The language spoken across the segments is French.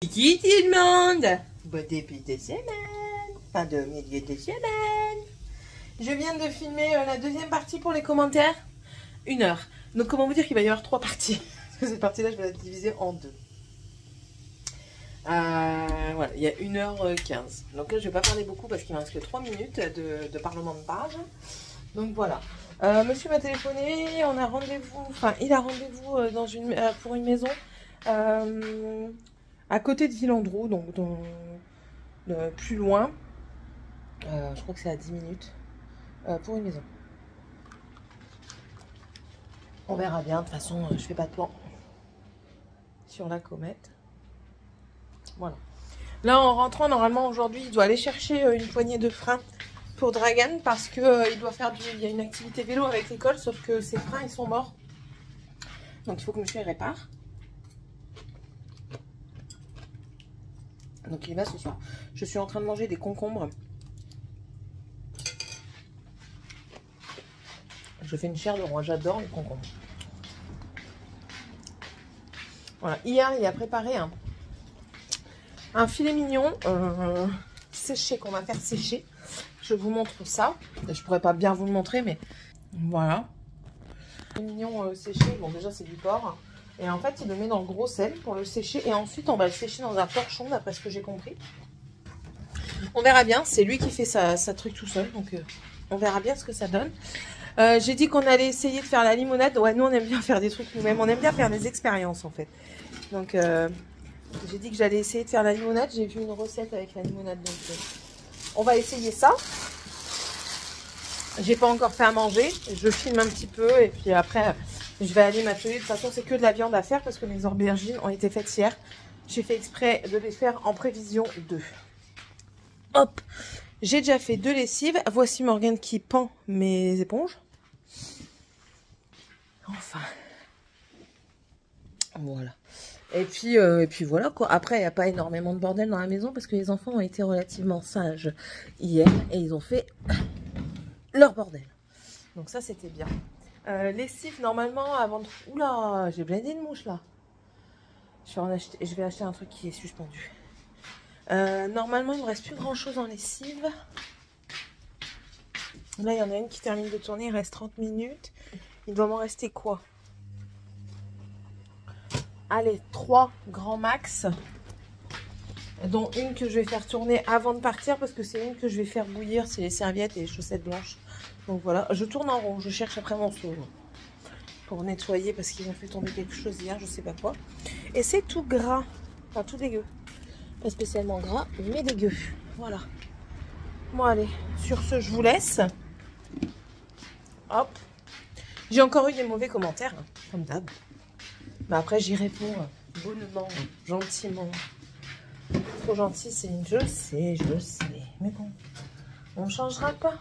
Qui tout le monde? Bon début de semaine, enfin de milieu de semaine. Je viens de filmer la deuxième partie pour les commentaires. 1 heure. Donc comment vous dire qu'il va y avoir 3 parties. Cette partie-là, je vais la diviser en 2. Voilà, il y a 1h15. Donc là, je vais pas parler beaucoup parce qu'il me reste que 3 minutes de parlement de page. Donc voilà. Monsieur m'a téléphoné, on a rendez-vous, enfin il a rendez-vous pour une maison à côté de Villandreau, donc plus loin. Je crois que c'est à 10 minutes pour une maison. On verra bien, de toute façon je fais pas de plan sur la comète. Voilà. Là en rentrant, normalement aujourd'hui il doit aller chercher une poignée de freins pour Dragan parce que il doit faire il y a une activité vélo avec l'école, sauf que ses freins ils sont morts. Donc il faut que monsieur les répare. Donc il va ce soir. Je suis en train de manger des concombres. Je fais une chair de roi, j'adore les concombres. Voilà, hier il a préparé un filet mignon séché qu'on va faire sécher. Je vous montre ça. Je pourrais pas bien vous le montrer, mais voilà. Le mignon séché, bon déjà c'est du porc. Et en fait il le met dans le gros sel pour le sécher. Et ensuite on va le sécher dans un torchon d'après ce que j'ai compris. On verra bien, c'est lui qui fait sa truc tout seul. Donc on verra bien ce que ça donne. J'ai dit qu'on allait essayer de faire la limonade. Ouais, nous on aime bien faire des trucs nous-mêmes. On aime bien faire des expériences en fait. Donc j'ai dit que j'allais essayer de faire la limonade. J'ai vu une recette avec la limonade. Donc on va essayer ça. J'ai pas encore fait à manger. Je filme un petit peu et puis après je vais aller m'atteler. De toute façon c'est que de la viande à faire parce que mes aubergines ont été faites hier. J'ai fait exprès de les faire en prévision de. Hop. J'ai déjà fait 2 lessives. Voici Morgane qui pend mes éponges. Enfin. Voilà. Et puis voilà quoi. Après, il n'y a pas énormément de bordel dans la maison parce que les enfants ont été relativement sages hier et ils ont fait leur bordel. Donc ça, c'était bien. Lessive, normalement, avant de... Oula, j'ai blindé une mouche là. Je vais acheter un truc qui est suspendu. Normalement, il ne me reste plus grand chose en lessive. Là, il y en a une qui termine de tourner. Il reste 30 minutes. Il doit m'en rester quoi? Allez, 3 grands max. Dont une que je vais faire tourner avant de partir. Parce que c'est une que je vais faire bouillir. C'est les serviettes et les chaussettes blanches. Donc voilà. Je tourne en rond. Je cherche après mon seau. Pour nettoyer. Parce qu'ils ont fait tomber quelque chose hier. Je sais pas quoi. Et c'est tout gras. Enfin, tout dégueu. Pas spécialement gras, mais dégueu. Voilà. Bon, allez. Sur ce, je vous laisse. Hop. J'ai encore eu des mauvais commentaires. Hein, comme d'hab. Mais après, j'y réponds bonnement, gentiment. Trop gentil, c'est une... Je sais. Mais bon, on ne changera pas.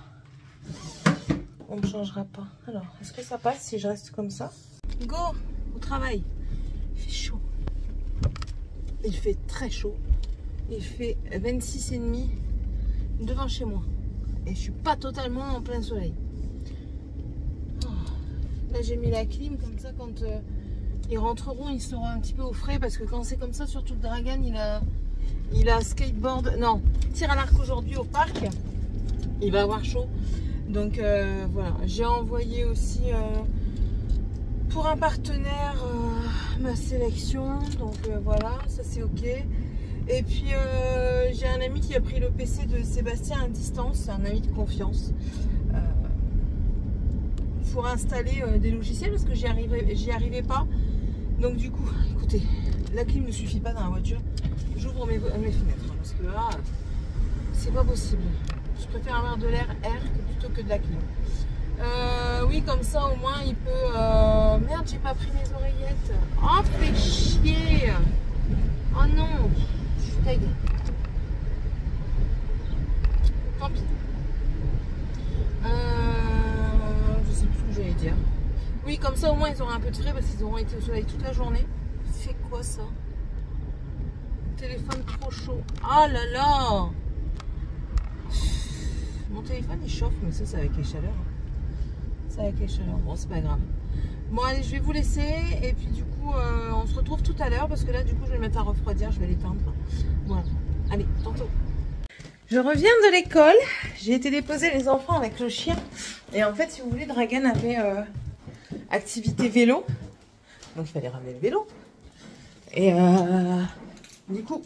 On ne changera pas. Alors, est-ce que ça passe si je reste comme ça? Go, au travail. Il fait chaud. Il fait très chaud. Il fait 26,5 devant chez moi. Et je suis pas totalement en plein soleil. Là, j'ai mis la clim, comme ça, quand... ils rentreront, ils seront un petit peu au frais parce que quand c'est comme ça, surtout le Dragan, il a skateboard, non, tir à l'arc aujourd'hui au parc, il va avoir chaud. Donc voilà, j'ai envoyé aussi pour un partenaire ma sélection, donc voilà, ça c'est ok. Et puis j'ai un ami qui a pris le PC de Sébastien à distance, c'est un ami de confiance. Pour installer des logiciels parce que j'y arrivais pas. Donc du coup, écoutez, la clim ne suffit pas dans la voiture. J'ouvre mes fenêtres hein, parce que là, c'est pas possible. Je préfère avoir de l'air plutôt que de la clim. Oui, comme ça au moins il peut... Merde, j'ai pas pris mes oreillettes. Oh, fais chier. Oh non, je suis taguée. Tant pis. Je sais plus ce que j'allais dire. Oui, comme ça au moins ils auront un peu de frais parce qu'ils auront été au soleil toute la journée. C'est quoi ça? Téléphone trop chaud. Ah là là. Mon téléphone il chauffe, mais ça c'est avec les chaleurs. C'est avec les chaleurs. Bon, c'est pas grave. Bon allez, je vais vous laisser et puis du coup on se retrouve tout à l'heure parce que là du coup je vais le mettre à refroidir, je vais l'éteindre. Voilà, allez, tantôt. Je reviens de l'école, j'ai été déposer les enfants avec le chien et en fait si vous voulez Dragan avait activité vélo, donc il fallait ramener le vélo et du coup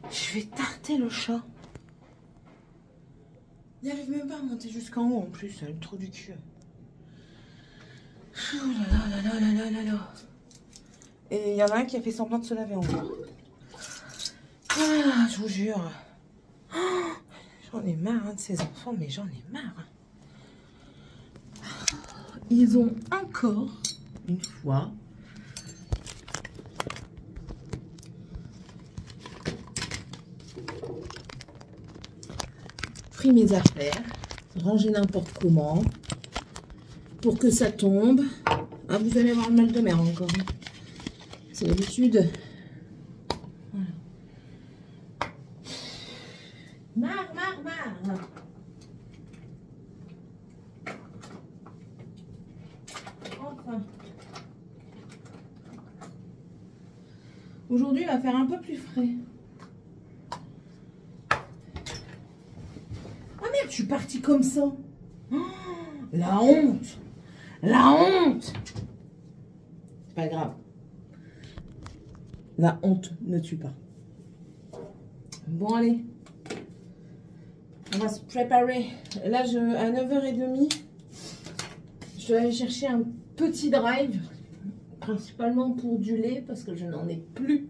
je vais tarter le chat. Il n'arrive même pas à monter jusqu'en haut en plus, le trou du cul. Oh là là là là là là là. Et il y en a un qui a fait semblant de se laver encore. Ah, je vous jure. Oh, j'en ai marre de ces enfants, mais j'en ai marre. Ils ont encore une fois pris mes affaires, rangé n'importe comment pour que ça tombe. Ah, vous allez avoir le mal de mer encore. C'est l'habitude. Voilà. Marre, marre, marre. Enfin. Aujourd'hui, il va faire un peu plus frais. Ah merde, je suis partie comme ça. Oh, la honte. La honte. C'est pas grave. La honte ne tue pas. Bon, allez. On va se préparer. Là, à 9h30, je dois aller chercher un petit drive. Principalement pour du lait, parce que je n'en ai plus.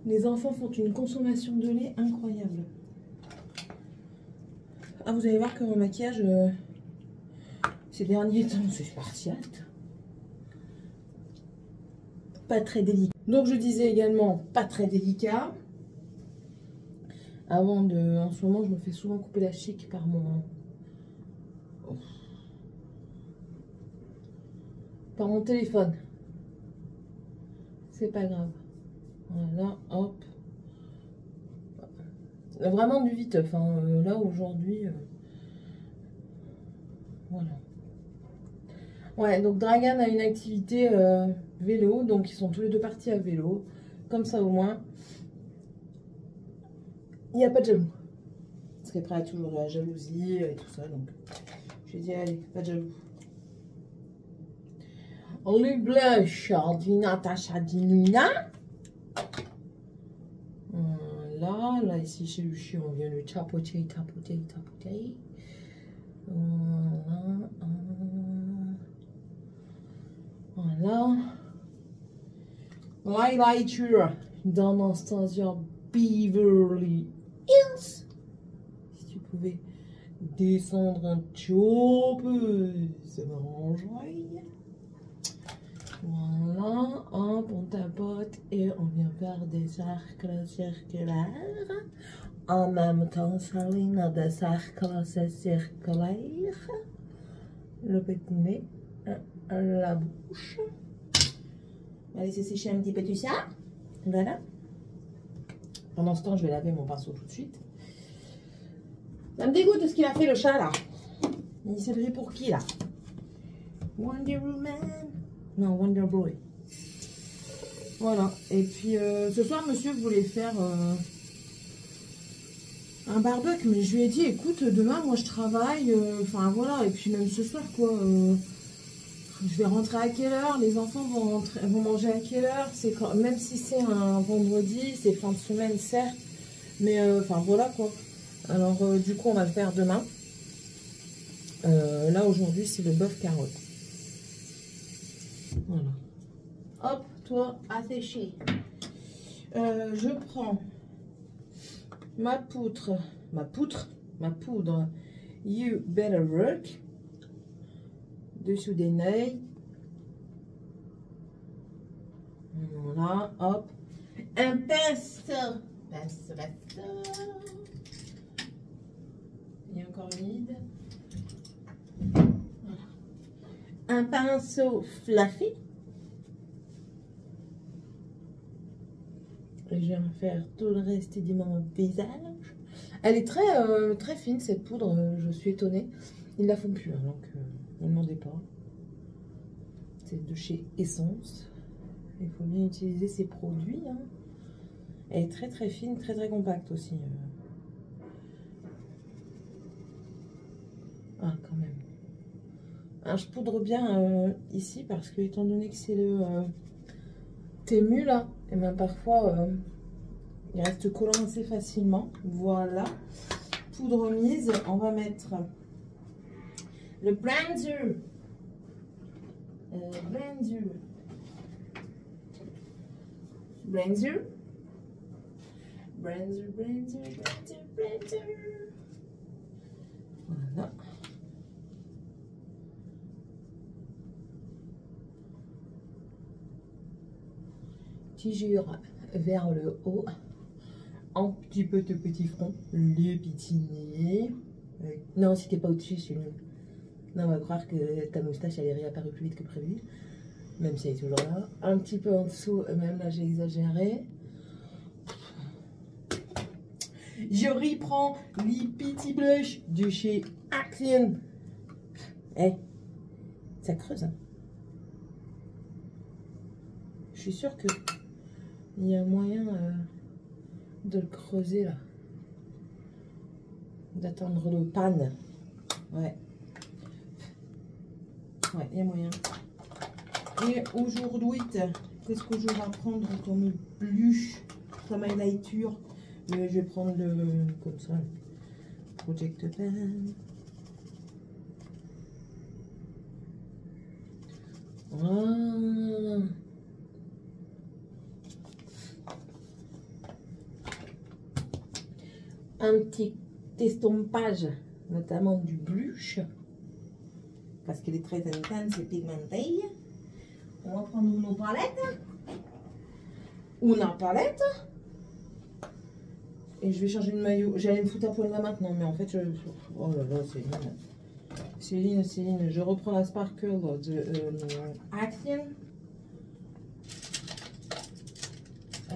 Les enfants font une consommation de lait incroyable. Ah, vous allez voir que mon maquillage, ces derniers temps, c'est spartiate. Pas très délicat. Donc je disais également pas très délicat. En ce moment je me fais souvent couper la chic par mon téléphone. C'est pas grave. Voilà, hop. Vraiment du viteuf. Hein. Là aujourd'hui, voilà. Ouais, donc Dragan a une activité vélo, donc ils sont tous les deux partis à vélo. Comme ça au moins, il n'y a pas de jaloux. Parce qu'après, il y a toujours de la jalousie et tout ça, donc j'ai dit allez, pas de jaloux. Les blush, Natacha Dinuna. Là, ici chez Lucie, on vient le tapoter. Voilà. L'highlighter d'Anastasia Beverly Hills. Si tu pouvais descendre un petit peu, ça m'arrangerait. Voilà, hop, on tapote et on vient faire des cercles circulaires. En même temps, Saline a des cercles circulaires. Le petit nez, la bouche. On va laisser sécher un petit peu tout ça. Voilà. Pendant ce temps, je vais laver mon pinceau tout de suite. Ça me dégoûte de ce qu'il a fait le chat là. Il s'est pris pour qui là? Wonder Woman. Non, Wonder Boy. Voilà. Et puis ce soir, monsieur voulait faire un barbecue, mais je lui ai dit, écoute, demain, moi je travaille. Enfin voilà. Et puis même ce soir, quoi. Je vais rentrer à quelle heure? Les enfants vont manger à quelle heure? Même si c'est un vendredi, c'est fin de semaine, certes. Mais enfin voilà quoi. Alors du coup, on va le faire demain. Là, aujourd'hui, c'est le bœuf carotte. Voilà. Hop, toi, asséché. Je prends ma poudre. You Better Work. Dessous des nails. Voilà, hop. Un pinceau. Il est encore humide. Voilà. Un pinceau fluffy. Et je vais en faire tout le reste de mon visage. Elle est très fine cette poudre, je suis étonnée. Ils ne la font plus, hein, donc ne demandez pas. C'est de chez Essence. Il faut bien utiliser ces produits. Hein. Elle est très très fine, très très compacte aussi. Ah, quand même. Alors, je poudre bien ici parce que, étant donné que c'est le Temu là, et bien parfois il reste collant assez facilement. Voilà. Poudre mise, on va mettre le bronzer. Bronzer. Bronzer. Bronzer, bronzer, bronzer, bronzer. Voilà. Tigure vers le haut. Un petit peu de petit front. Le petit nez. Non, si t'es pas au-dessus, c'est nul. Non, on va croire que ta moustache elle est réapparue plus vite que prévu. Même si elle est toujours là. Un petit peu en dessous, même là j'ai exagéré. Je reprends les petits blushs de chez Action. Eh, ça creuse. Hein. Je suis sûre que il y a moyen de le creuser là. D'attendre le panne. Ouais. Ouais, il y a moyen. Et aujourd'hui, qu'est-ce que je vais prendre comme blush, comme highlighter? Je vais prendre le, comme ça, le Project Pan. Voilà. Un petit estompage, notamment du blush, parce qu'il est très intense et pigmenté. On va prendre nos palettes. Une palette. Et je vais changer de maillot. J'allais me foutre à poil là maintenant, mais en fait, je... Oh là là, Céline. Je reprends la Sparkle de Action. 1,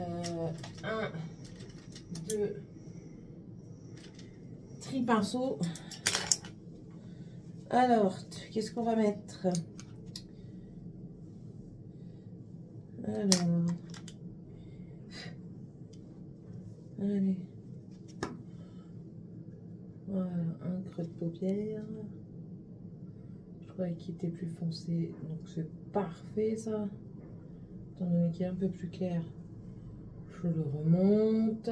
2, tri-pinceau. Alors, qu'est-ce qu'on va mettre? Alors, allez, voilà, un creux de paupière. Je croyais qu'il était plus foncé, donc c'est parfait ça. Étant donné qu'il est un peu plus clair, je le remonte.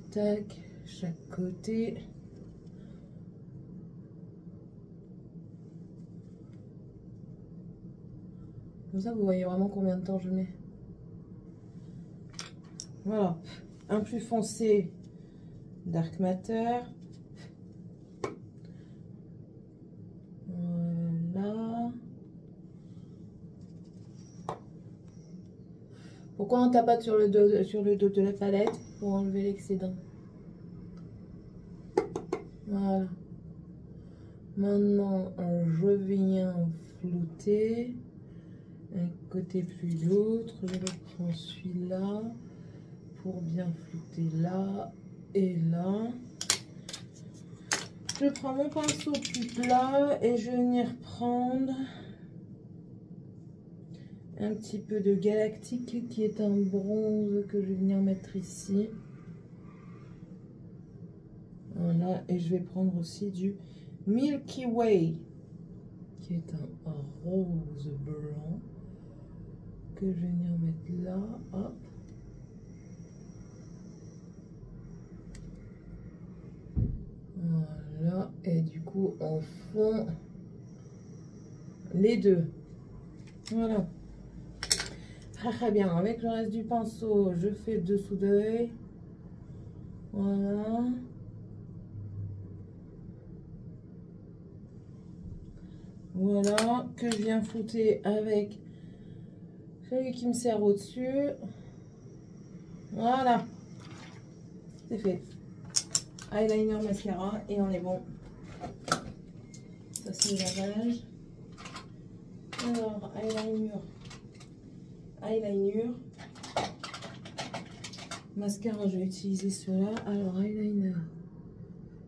Tac, chaque côté. Comme ça, vous voyez vraiment combien de temps je mets. Voilà, un plus foncé, Dark Matter. Voilà. Pourquoi on tapote sur le dos de la palette? Pour enlever l'excédent. Voilà. Maintenant, je viens flouter. Un côté puis l'autre. Je reprends celui-là pour bien flouter là et là. Je prends mon pinceau plus plat et je vais venir prendre un petit peu de Galactique qui est un bronze que je vais venir mettre ici. Voilà, et je vais prendre aussi du Milky Way qui est un rose blanc que je vais venir mettre là. Hop. Voilà, et du coup on fond les deux. Voilà. Très bien, avec le reste du pinceau, je fais le dessous d'œil. Voilà. Voilà, que je viens flouter avec celui qui me sert au-dessus. Voilà. C'est fait. Eyeliner, mascara et on est bon. Ça c'est le lavage. Alors, eyeliner. Mascara, je vais utiliser cela. Alors, eyeliner.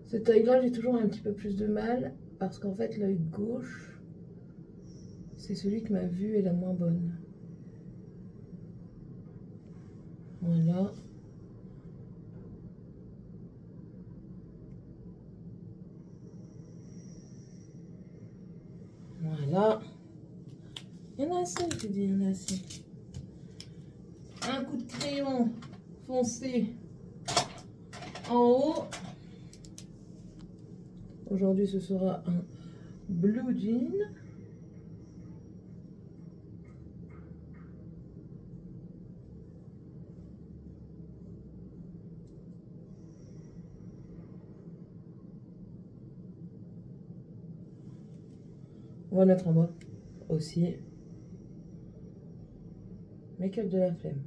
Ce taille-là, j'ai toujours un petit peu plus de mal parce qu'en fait l'œil gauche, c'est celui que ma vue est la moins bonne. Voilà. Voilà. Il y en a assez, je dis, il y en a assez. Un coup de crayon foncé en haut. Aujourd'hui, ce sera un blue jean. On va le mettre en bas aussi. Make-up de la flemme.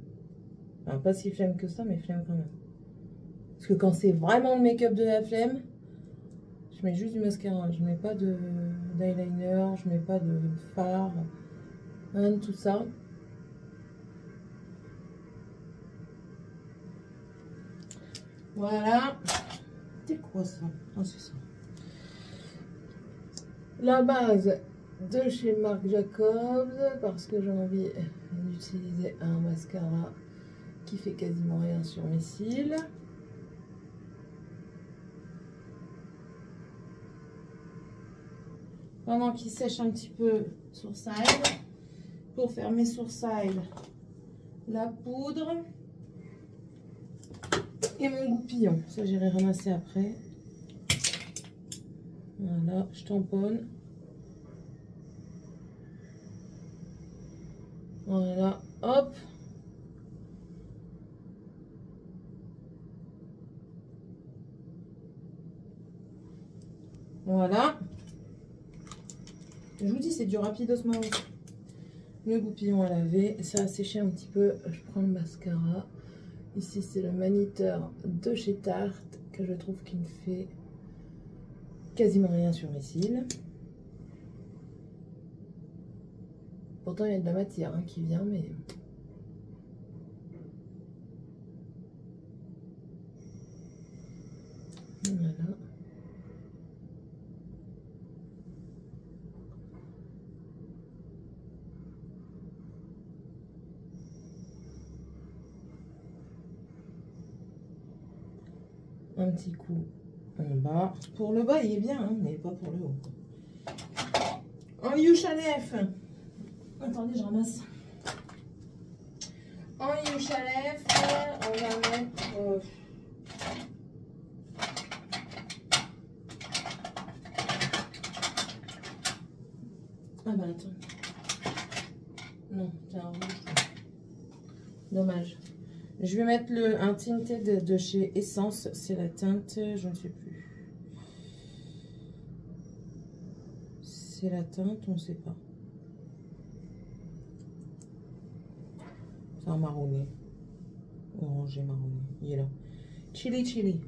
Enfin, pas si flemme que ça, mais flemme quand même. Parce que quand c'est vraiment le make-up de la flemme, je mets juste du mascara. Je mets pas d'eyeliner, je mets pas de fard, rien de tout ça. Voilà. C'est quoi ça? Ah, c'est ça. La base de chez Marc Jacobs, parce que j'ai envie d'utiliser un mascara qui fait quasiment rien sur mes cils. Pendant qu'il sèche un petit peu sourcil, pour faire mes sourcils, la poudre et mon goupillon. Ça, j'irai ramasser après. Voilà, je tamponne. Voilà, hop. Voilà. Je vous dis, c'est du rapidos mouse. Le goupillon à laver. Ça a séché un petit peu. Je prends le mascara. Ici, c'est le Maniteur de chez Tarte, que je trouve qu'il me fait quasiment rien sur mes cils. Pourtant, il y a de la matière hein, qui vient, mais... Voilà. Un petit coup en bas. Pour le bas, il est bien, hein, mais pas pour le haut. En Youchalef. Attendez, je ramasse. En Youchalef, on va mettre... Ah bah attends. Non, c'est un rouge. Dommage. Je vais mettre un tinted de chez Essence. C'est la teinte, je ne sais plus. C'est la teinte, on ne sait pas. C'est un marronné. Orangé marronné. Il est là. Chili chili.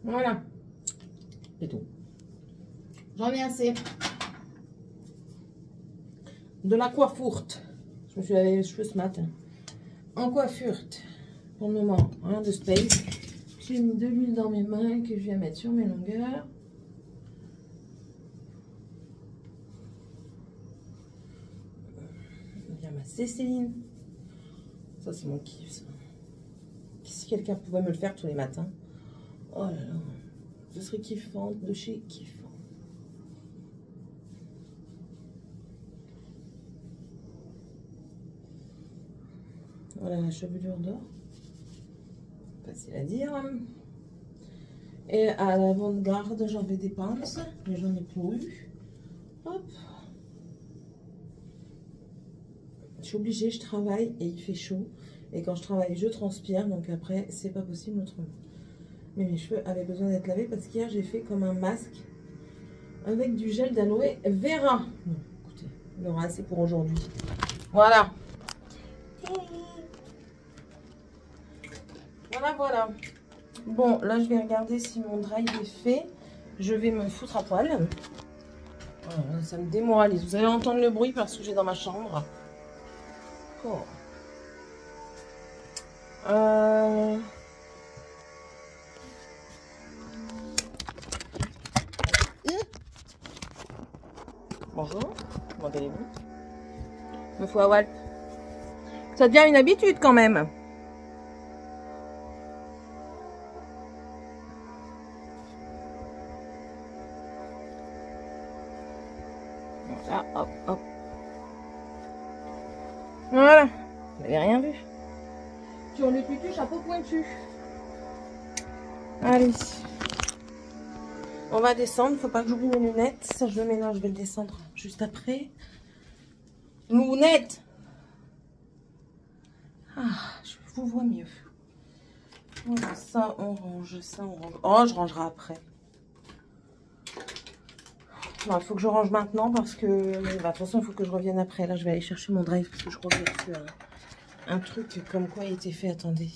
Voilà. C'est tout. J'en ai assez. De la coiffurte. Je me suis lavé les cheveux ce matin. En coiffurte. Pour le moment, rien de space. J'ai mis de l'huile dans mes mains que je viens mettre sur mes longueurs. Il y a ma Cécéline. Ça, c'est mon kiff, ça. Si quelqu'un pouvait me le faire tous les matins. Oh là là. Ce serait kiffant de chez kiffant. Voilà la chevelure d'or. Facile à dire. Et à l'avant-garde, j'avais des pinces, mais j'en ai plus eu. Hop. Je suis obligée, je travaille et il fait chaud. Et quand je travaille, je transpire. Donc après, c'est pas possible autrement. Mais mes cheveux avaient besoin d'être lavés parce qu'hier, j'ai fait comme un masque avec du gel d'aloe vera. Bon, écoutez, il y aura assez pour aujourd'hui. Voilà. Voilà, voilà. Bon, là, je vais regarder si mon dry est fait. Je vais me foutre à poil. Ça me démoralise. Vous allez entendre le bruit parce que j'ai dans ma chambre. Oh. Bonjour, comment allez-vous? Me faut à Walp. Ça devient une habitude quand même. Voilà, hop, hop. Voilà, vous n'avez rien vu. Sur le tutu, chapeau pointu. Allez. On va descendre, faut pas que j'oublie mes lunettes. Ça, je le mets là, je vais le descendre juste après. Lunettes. Ah, je vous vois mieux. Voilà, ça, on range, ça, on range. Oh, je rangerai après. Il faut que je range maintenant parce que, de toute façon, il faut que je revienne après. Là, je vais aller chercher mon drive parce que je reviens dessus un truc comme quoi il était fait. Attendez.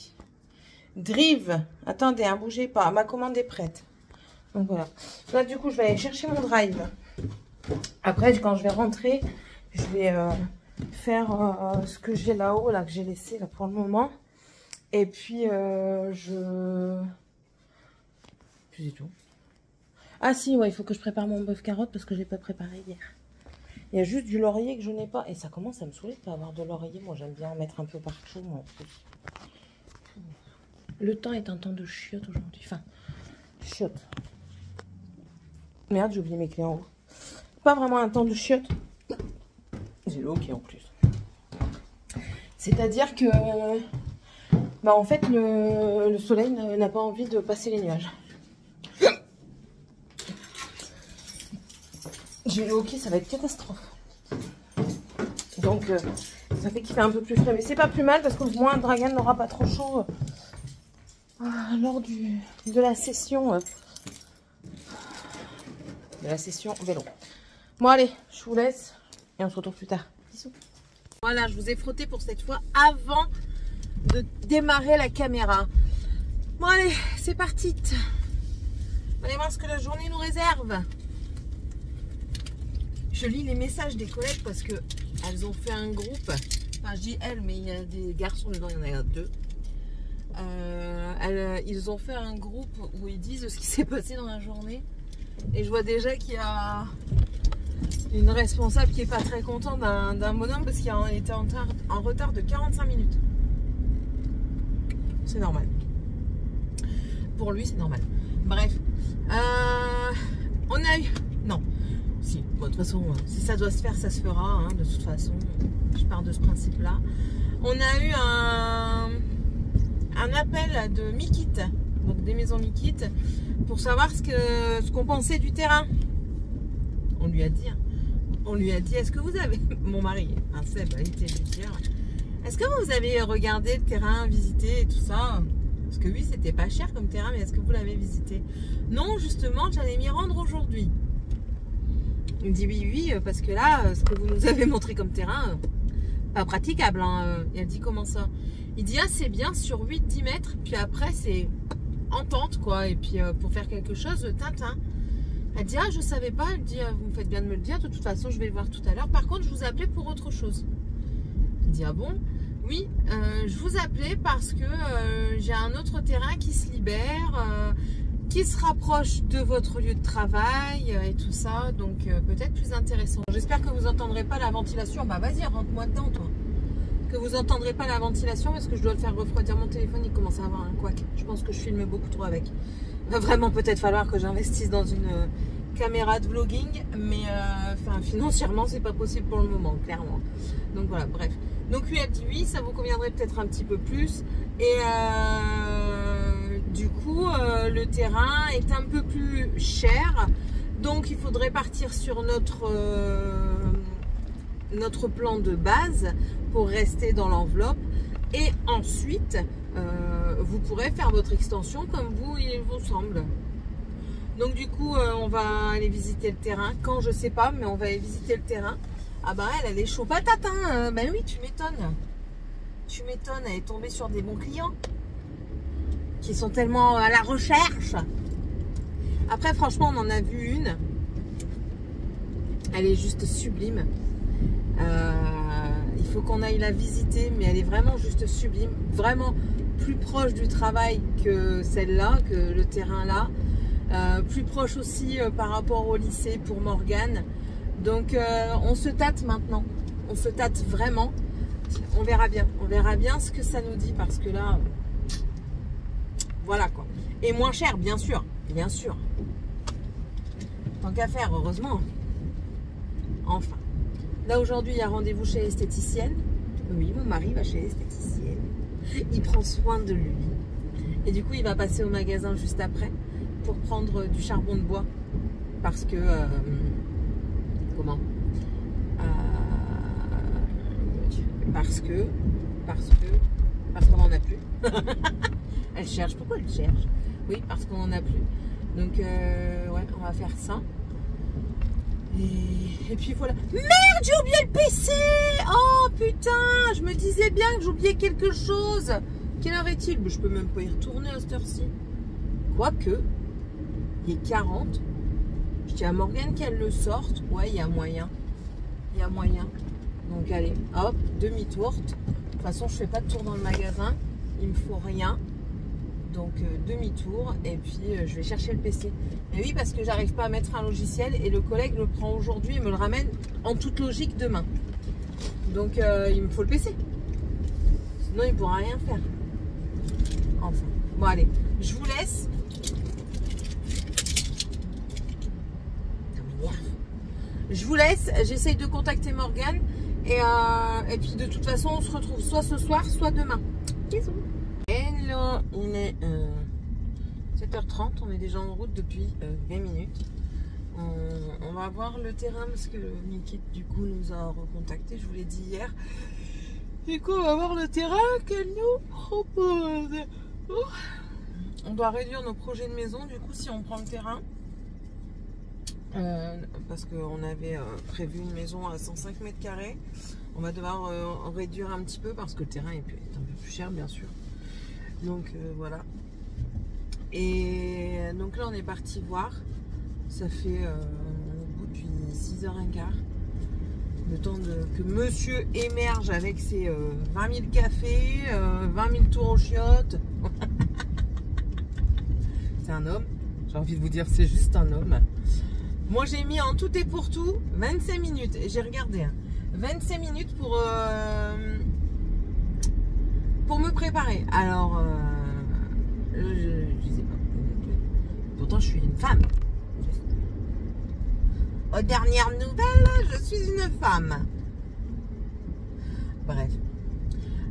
Drive. Attendez, hein, bougez pas. Ma commande est prête. Donc voilà. Là, du coup, je vais aller chercher mon drive. Après, quand je vais rentrer, je vais faire ce que j'ai là-haut, là, que j'ai laissé là pour le moment. Et puis, c'est tout. Ah si, ouais, il faut que je prépare mon bœuf carotte parce que je l'ai pas préparé hier. Il y a juste du laurier que je n'ai pas. Et ça commence à me saouler de pas avoir de laurier. Moi, j'aime bien en mettre un peu partout, moi, en plus. Le temps est un temps de chiottes aujourd'hui. Enfin, chiottes. Merde, j'ai oublié mes clés en haut. Pas vraiment un temps de chiottes. J'ai le hockey en plus. C'est-à-dire que... Bah, en fait, le soleil n'a pas envie de passer les nuages. J'ai le hockey, ça va être catastrophe. Donc, ça fait qu'il fait un peu plus frais. Mais c'est pas plus mal parce qu'au moins, Dragan n'aura pas trop chaud lors de la session. Vélo. Bon, allez, je vous laisse et on se retrouve plus tard. Bisous. Voilà, je vous ai frotté pour cette fois avant de démarrer la caméra. Bon, allez, c'est parti. Allez voir ce que la journée nous réserve. Je lis les messages des collègues parce que elles ont fait un groupe. Enfin, je dis elles, mais il y a des garçons dedans, il y en a deux. Ils ont fait un groupe où ils disent ce qui s'est passé dans la journée. Et je vois déjà qu'il y a une responsable qui est pas très contente d'un bonhomme parce qu'il était en retard de 45 minutes. C'est normal. Pour lui, c'est normal. Bref. On a eu... Non. Si, bon, de toute façon, si ça doit se faire, ça se fera. Hein, de toute façon, je pars de ce principe-là. On a eu un appel de Mikit, donc des maisons Mikit, pour savoir ce qu'on pensait du terrain. On lui a dit, est-ce que vous avez... Mon mari, un Seb, a été lui dire, est-ce que vous avez regardé le terrain, visité et tout ça? Parce que oui, c'était pas cher comme terrain, mais est-ce que vous l'avez visité? Non, justement, j'allais m'y rendre aujourd'hui. Il me dit oui, parce que là, ce que vous nous avez montré comme terrain, pas praticable. Hein. Il a dit comment ça? Il dit, ah c'est bien sur 8-10 mètres, puis après c'est en tente quoi, et puis pour faire quelque chose, Tintin. Elle dit, ah je savais pas, elle dit, vous me faites bien de me le dire, de toute façon je vais le voir tout à l'heure. Par contre, je vous appelais pour autre chose. Il dit, ah bon? Oui, je vous appelais parce que j'ai un autre terrain qui se libère, qui se rapproche de votre lieu de travail et tout ça, donc peut-être plus intéressant. J'espère que vous n'entendrez pas la ventilation. Bah vas-y, rentre-moi dedans toi. Que vous n'entendrez pas la ventilation parce que je dois le faire refroidir. Mon téléphone, il commence à avoir un couac. Je pense que je filme beaucoup trop avec. Il va vraiment peut-être falloir que j'investisse dans une caméra de vlogging, mais enfin, financièrement, c'est pas possible pour le moment, clairement. Donc voilà, bref. Donc lui a dit oui, ça vous conviendrait peut-être un petit peu plus. Et du coup, le terrain est un peu plus cher. Donc il faudrait partir sur notre plan de base pour rester dans l'enveloppe. Et ensuite, vous pourrez faire votre extension comme il vous semble. Donc du coup, on va aller visiter le terrain. Quand je sais pas, mais on va aller visiter le terrain. Ah bah elle est chaud patate, hein. Ben oui, tu m'étonnes. Tu m'étonnes, elle est tombée sur des bons clients qui sont tellement à la recherche. Après, franchement, on en a vu une. Elle est juste sublime. Il faut qu'on aille la visiter, mais elle est vraiment juste sublime. Vraiment plus proche du travail que celle-là, que le terrain là. Plus proche aussi par rapport au lycée pour Morgane. Donc on se tâte maintenant. On se tâte vraiment. On verra bien. On verra bien ce que ça nous dit parce que là, voilà quoi. Et moins cher, bien sûr. Bien sûr. Tant qu'à faire, heureusement. Enfin. Là aujourd'hui, il y a rendez-vous chez l'esthéticienne. Oui, mon mari va chez l'esthéticienne. Il prend soin de lui. Et du coup, il va passer au magasin juste après pour prendre du charbon de bois. Parce que... comment parce qu'on n'en a plus. Elle cherche. Pourquoi elle cherche? Oui, parce qu'on n'en a plus. Donc, ouais, on va faire ça. Et puis voilà. Merde, j'ai oublié le PC! Oh putain, je me disais bien que j'oubliais quelque chose. Quelle heure est-il? Je peux même pas y retourner à cette heure-ci. Quoique, il est 40. Je dis à Morgane qu'elle le sorte. Ouais, il y a moyen. Il y a moyen. Donc allez, hop, demi-tour. De toute façon, je fais pas de tour dans le magasin. Il me faut rien. Donc demi-tour et puis je vais chercher le PC. Et oui, parce que j'arrive pas à mettre un logiciel et le collègue le prend aujourd'hui et me le ramène en toute logique demain. Donc il me faut le PC. Sinon il pourra rien faire. Enfin, bon allez, je vous laisse. Je vous laisse, j'essaye de contacter Morgane et puis de toute façon on se retrouve soit ce soir, soit demain. Bisous. Hello, il est 7h30, on est déjà en route depuis 20 minutes. On va voir le terrain parce que Mickey du coup nous a recontacté, je vous l'ai dit hier. Du coup on va voir le terrain qu'elle nous propose. On doit réduire nos projets de maison du coup si on prend le terrain. Parce qu'on avait prévu une maison à 105 mètres carrés. On va devoir réduire un petit peu parce que le terrain est un peu plus cher bien sûr. Donc voilà. Et donc là on est parti voir. Ça fait au bout depuis 6h15. Le temps que monsieur émerge avec ses 20 000 cafés, 20 000 tours aux chiottes. C'est un homme. J'ai envie de vous dire c'est juste un homme. Moi j'ai mis en tout et pour tout 25 minutes. J'ai regardé. 25 minutes pour me préparer. Alors, je sais pas. Pourtant, je suis une femme. Aux dernières nouvelles, je suis une femme. Bref.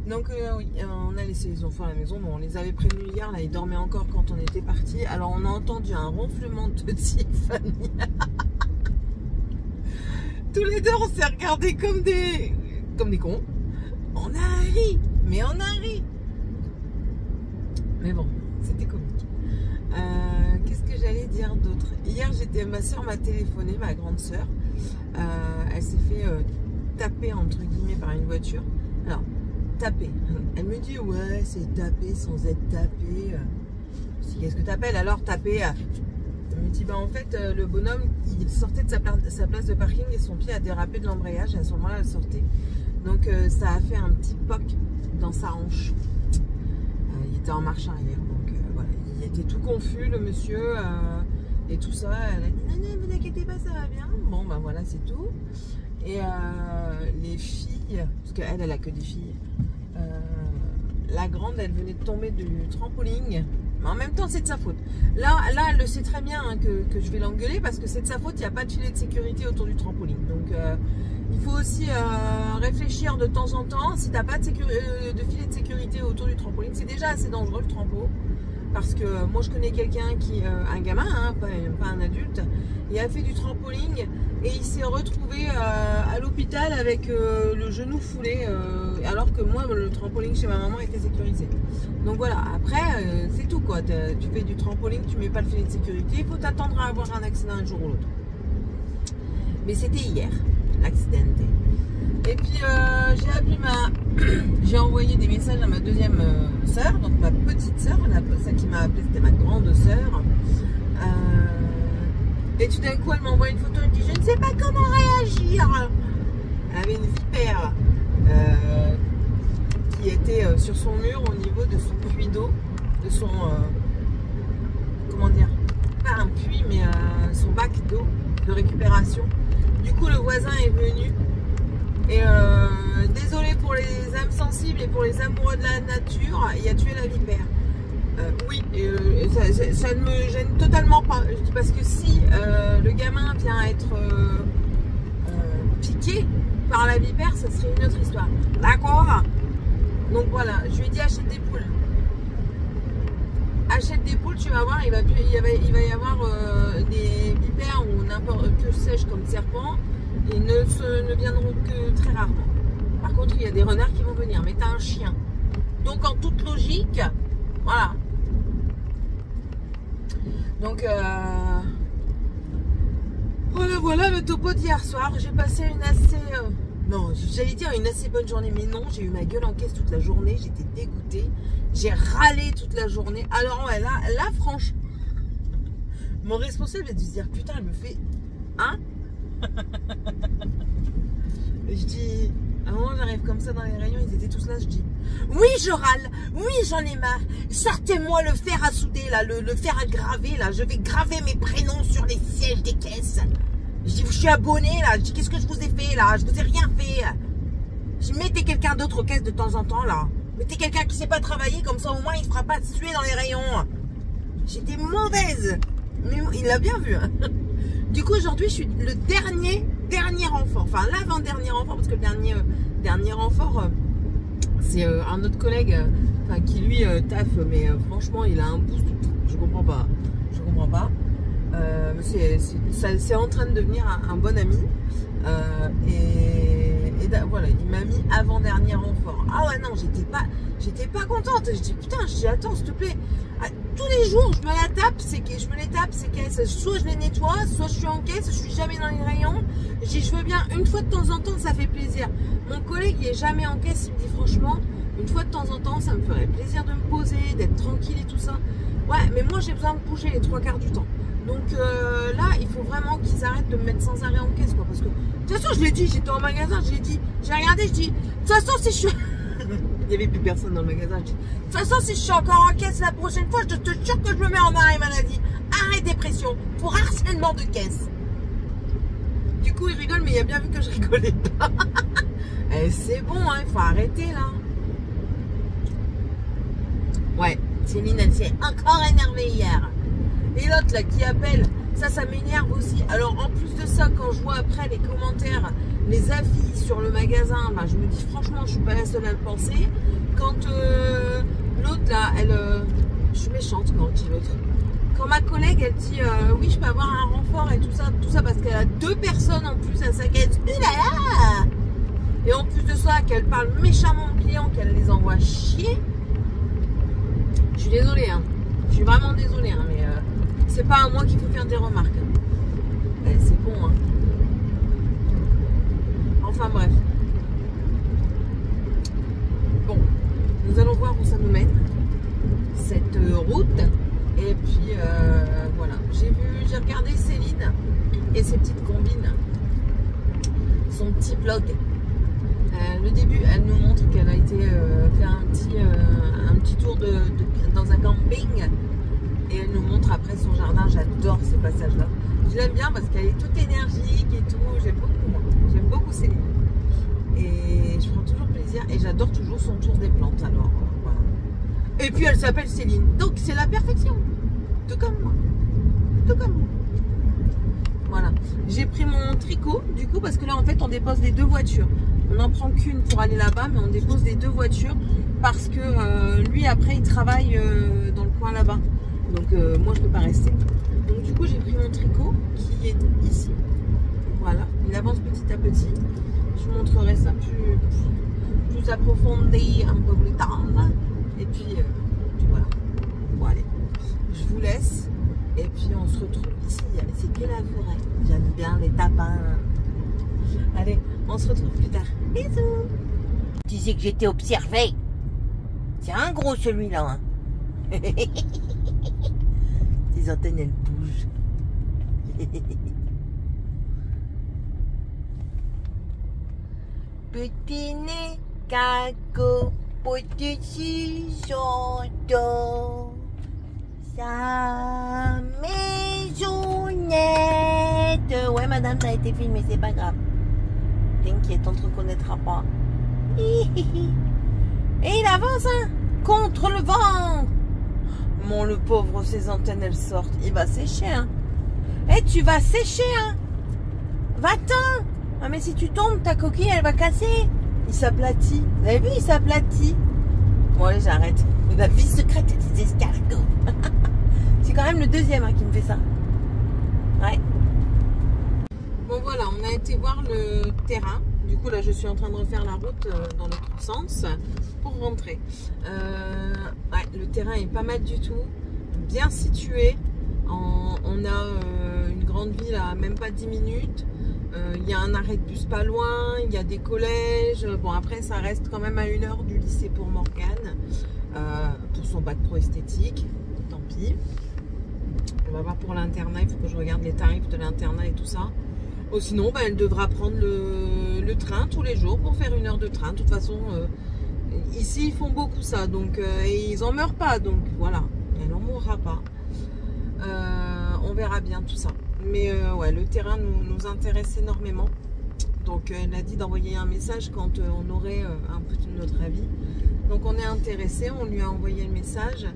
Donc, oui, on a laissé les enfants à la maison. Bon, on les avait prévenus hier. Là, ils dormaient encore quand on était partis. Alors, on a entendu un ronflement de Tiffany. Tous les deux, on s'est regardés comme des cons. On a ri. Mais on a ri. Mais bon, c'était comique. Qu'est-ce que j'allais dire d'autre? Hier, ma soeur m'a téléphoné, ma grande soeur. Elle s'est fait taper, entre guillemets, par une voiture. Alors, taper. Elle me dit, ouais, c'est taper sans être tapé. Qu'est-ce que t'appelles alors taper? Elle me dit, bah en fait, le bonhomme, il sortait de sa place de parking et son pied a dérapé de l'embrayage. Et à ce moment-là, elle sortait. Donc, ça a fait un petit poc dans sa hanche. Il était en marche arrière. Donc, voilà. Il était tout confus, le monsieur, et tout ça. Elle a dit, non, non, vous inquiétez pas, ça va bien. Bon, ben voilà, c'est tout. Et les filles, parce qu'elle, elle a que des filles. La grande, elle venait de tomber du trampoline. Mais en même temps, c'est de sa faute. Là, elle le sait très bien hein, que je vais l'engueuler parce que c'est de sa faute. Il n'y a pas de filet de sécurité autour du trampoline. Donc, il faut aussi réfléchir de temps en temps. Si tu n'as pas de filet de sécurité autour du trampoline, c'est déjà assez dangereux le trampo. Parce que moi, je connais quelqu'un qui, un gamin, hein, pas un adulte, il a fait du trampoline et il s'est retrouvé à l'hôpital avec le genou foulé, alors que moi, le trampoline chez ma maman était sécurisé. Donc voilà, après, c'est tout quoi. Tu fais du trampoline, tu mets pas le filet de sécurité, il faut t'attendre à avoir un accident un jour ou l'autre. Mais c'était hier, l'accident. Et puis j'ai appelé j'ai envoyé des messages à ma deuxième sœur, donc ma petite sœur, celle qui m'a appelée, c'était ma grande sœur. Et tout d'un coup, elle m'envoie une photo, elle me dit je ne sais pas comment réagir. Elle avait une vipère qui était sur son mur au niveau de son puits d'eau, de son comment dire, pas un puits mais son bac d'eau de récupération. Du coup, le voisin est venu et désolé pour les âmes sensibles et pour les amoureux de la nature, il a tué la vipère. Oui, ça ne me gêne totalement pas. Je dis parce que si le gamin vient être piqué par la vipère, ça serait une autre histoire. D'accord? Donc voilà, je lui ai dit achète des poules. Achète des poules, tu vas voir, il va y avoir des vipères ou n'importe que sais-je comme serpent et ne viendront que très rarement. Par contre, il y a des renards qui vont venir, mais t'as un chien. Donc en toute logique, voilà. Donc voilà le topo d'hier soir. J'ai passé une assez... non, j'allais dire une assez bonne journée, mais non, j'ai eu ma gueule en caisse toute la journée, j'étais dégoûtée, j'ai râlé toute la journée. Alors ouais, là franchement, mon responsable a dû se dire, putain, elle me fait... Hein? Je dis... À un moment, j'arrive comme ça dans les rayons, ils étaient tous là, je dis... Oui, je râle, oui, j'en ai marre. Sortez-moi le fer à souder, là, le fer à graver, là. Je vais graver mes prénoms sur les sièges des caisses. Je dis, je suis abonné, là. Je dis, qu'est-ce que je vous ai fait, là? Je vous ai rien fait. Je mettez quelqu'un d'autre aux caisses de temps en temps, là. Mettez quelqu'un qui sait pas travailler, comme ça, au moins, il ne fera pas suer dans les rayons. J'étais mauvaise. Mais il l'a bien vu, hein. Du coup, aujourd'hui, je suis le dernier renfort. Enfin, l'avant-dernier renfort, parce que le dernier renfort, c'est un autre collègue qui, lui, taffe, mais franchement, il a un boost. Je comprends pas. Je comprends pas. C'est en train de devenir un bon ami. Voilà, il m'a mis avant-dernier renfort. Ah ouais, non, j'étais pas contente. Je dis, putain, attends, s'il te plaît. Tous les jours, je me la tape, ces caisses. Soit je les nettoie, soit je suis en caisse, je suis jamais dans les rayons. Je dis, je veux bien, une fois de temps en temps, ça fait plaisir. Mon collègue, il est jamais en caisse, il me dit, franchement, une fois de temps en temps, ça me ferait plaisir de me poser, d'être tranquille et tout ça. Ouais, mais moi, j'ai besoin de bouger les 3/4 du temps. Donc là, il faut vraiment qu'ils arrêtent de me mettre sans arrêt en caisse, quoi. Parce que, de toute façon, je l'ai dit, j'étais en magasin, j'ai regardé, je dis, de toute façon, si je suis... Il n'y avait plus personne dans le magasin. Je dis, de toute façon, si je suis encore en caisse la prochaine fois, je te jure que je me mets en arrêt maladie. Arrêt dépression pour harcèlement de caisse. Du coup, il rigole, mais il a bien vu que je rigolais pas. C'est bon, hein, il faut arrêter là. Ouais, Céline, elle s'est encore énervée hier. Et l'autre là qui appelle, ça m'énerve aussi. Alors en plus de ça, quand je vois après les commentaires, les avis sur le magasin, bah, je me dis franchement, je suis pas la seule à le penser. Quand l'autre là, je suis méchante quand je dis l'autre. Quand ma collègue, elle dit oui, je peux avoir un renfort et tout ça parce qu'elle a 2 personnes en plus à sa caisse. Et en plus de ça, qu'elle parle méchamment aux clients, qu'elle les envoie chier. Je suis désolée, hein. Je suis vraiment désolée, hein, mais c'est pas à moi qu'il faut faire des remarques. C'est bon, hein. Enfin bref. Bon, nous allons voir où ça nous mène, cette route. Et puis voilà. J'ai regardé Céline et ses petites combines, son petit vlog. Le début, elle nous montre qu'elle a été faire un petit tour dans un camping. Et elle nous montre après son jardin. J'adore ce passage-là. Je l'aime bien parce qu'elle est toute énergique et tout. J'aime beaucoup, moi. J'aime beaucoup Céline. Et je prends toujours plaisir. Et j'adore toujours son tour des plantes. Alors, voilà. Et puis, elle s'appelle Céline. Donc, c'est la perfection. Tout comme moi. Tout comme moi. Voilà. J'ai pris mon tricot, du coup, parce que là, en fait, on dépose les 2 voitures. On n'en prend qu'une pour aller là-bas, mais on dépose les 2 voitures parce que lui, après, il travaille dans le coin là-bas. Donc, moi, je ne peux pas rester. Donc, du coup, j'ai pris mon tricot qui est ici. Voilà. Il avance petit à petit. Je vous montrerai ça plus approfondi un peu plus tard. Et puis voilà. Bon, allez. Je vous laisse. Et puis, on se retrouve ici. C'est que la forêt. J'aime bien les tapins. Allez, on se retrouve plus tard. Bisous. Tu disais que j'étais observé. C'est un gros celui-là. Hein. Les antennes, elles bougent. Petit nez, caco, petit chanteau, sa maisonnette. Ouais, madame, ça a été filmé, c'est pas grave. T'inquiète, on te reconnaîtra pas. Et il avance, hein, contre le vent. Mon, le pauvre, ses antennes, elles sortent. Il va sécher, hein. Eh, tu vas sécher, hein. Va-t'en. Ah, mais si tu tombes, ta coquille, elle va casser. Il s'aplatit. Vous avez vu, il s'aplatit. Bon, allez, j'arrête. La vie secrète des escargots. C'est quand même le deuxième hein, qui me fait ça. Ouais. Bon, voilà, on a été voir le terrain. Du coup, là, je suis en train de refaire la route dans l'autre sens pour rentrer. Ouais, le terrain est pas mal du tout. Bien situé. On a une grande ville à même pas 10 minutes. Il y a un arrêt de bus pas loin. Il y a des collèges. Bon, après, ça reste quand même à 1 heure du lycée pour Morgane. Pour son bac pro esthétique. Tant pis. On va voir pour l'internat. Il faut que je regarde les tarifs de l'internat et tout ça. Oh, sinon, bah, elle devra prendre le train tous les jours pour faire 1 heure de train. De toute façon, ici, ils font beaucoup ça. Donc, et ils n'en meurent pas. Donc, voilà. Elle n'en mourra pas. On verra bien tout ça. Mais ouais, le terrain nous intéresse énormément. Donc, elle a dit d'envoyer un message quand on aurait un peu de notre avis. Donc, on est intéressé. On lui a envoyé le message.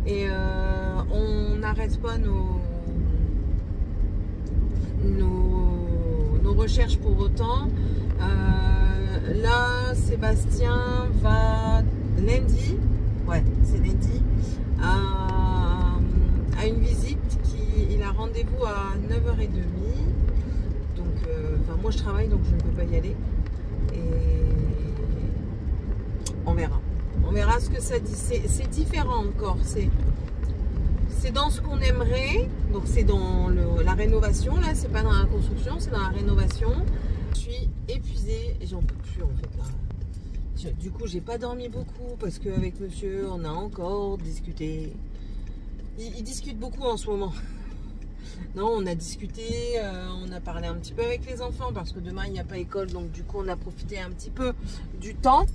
Et on n'arrête pas nos recherches pour autant. Là, Sébastien va lundi, ouais, c'est lundi, à une visite il a rendez-vous à 9h30. Donc, enfin, moi je travaille donc je ne peux pas y aller. Et on verra. On verra ce que ça dit. C'est différent encore. C'est dans ce qu'on aimerait. Donc c'est dans la rénovation. Là, c'est pas dans la construction, c'est dans la rénovation. Je suis épuisée et j'en peux plus en fait là. Du coup, j'ai pas dormi beaucoup parce qu'avec monsieur, on a encore discuté. Il discute beaucoup en ce moment. Non, on a discuté, on a parlé un petit peu avec les enfants parce que demain il n'y a pas école, donc du coup on a profité un petit peu du temps.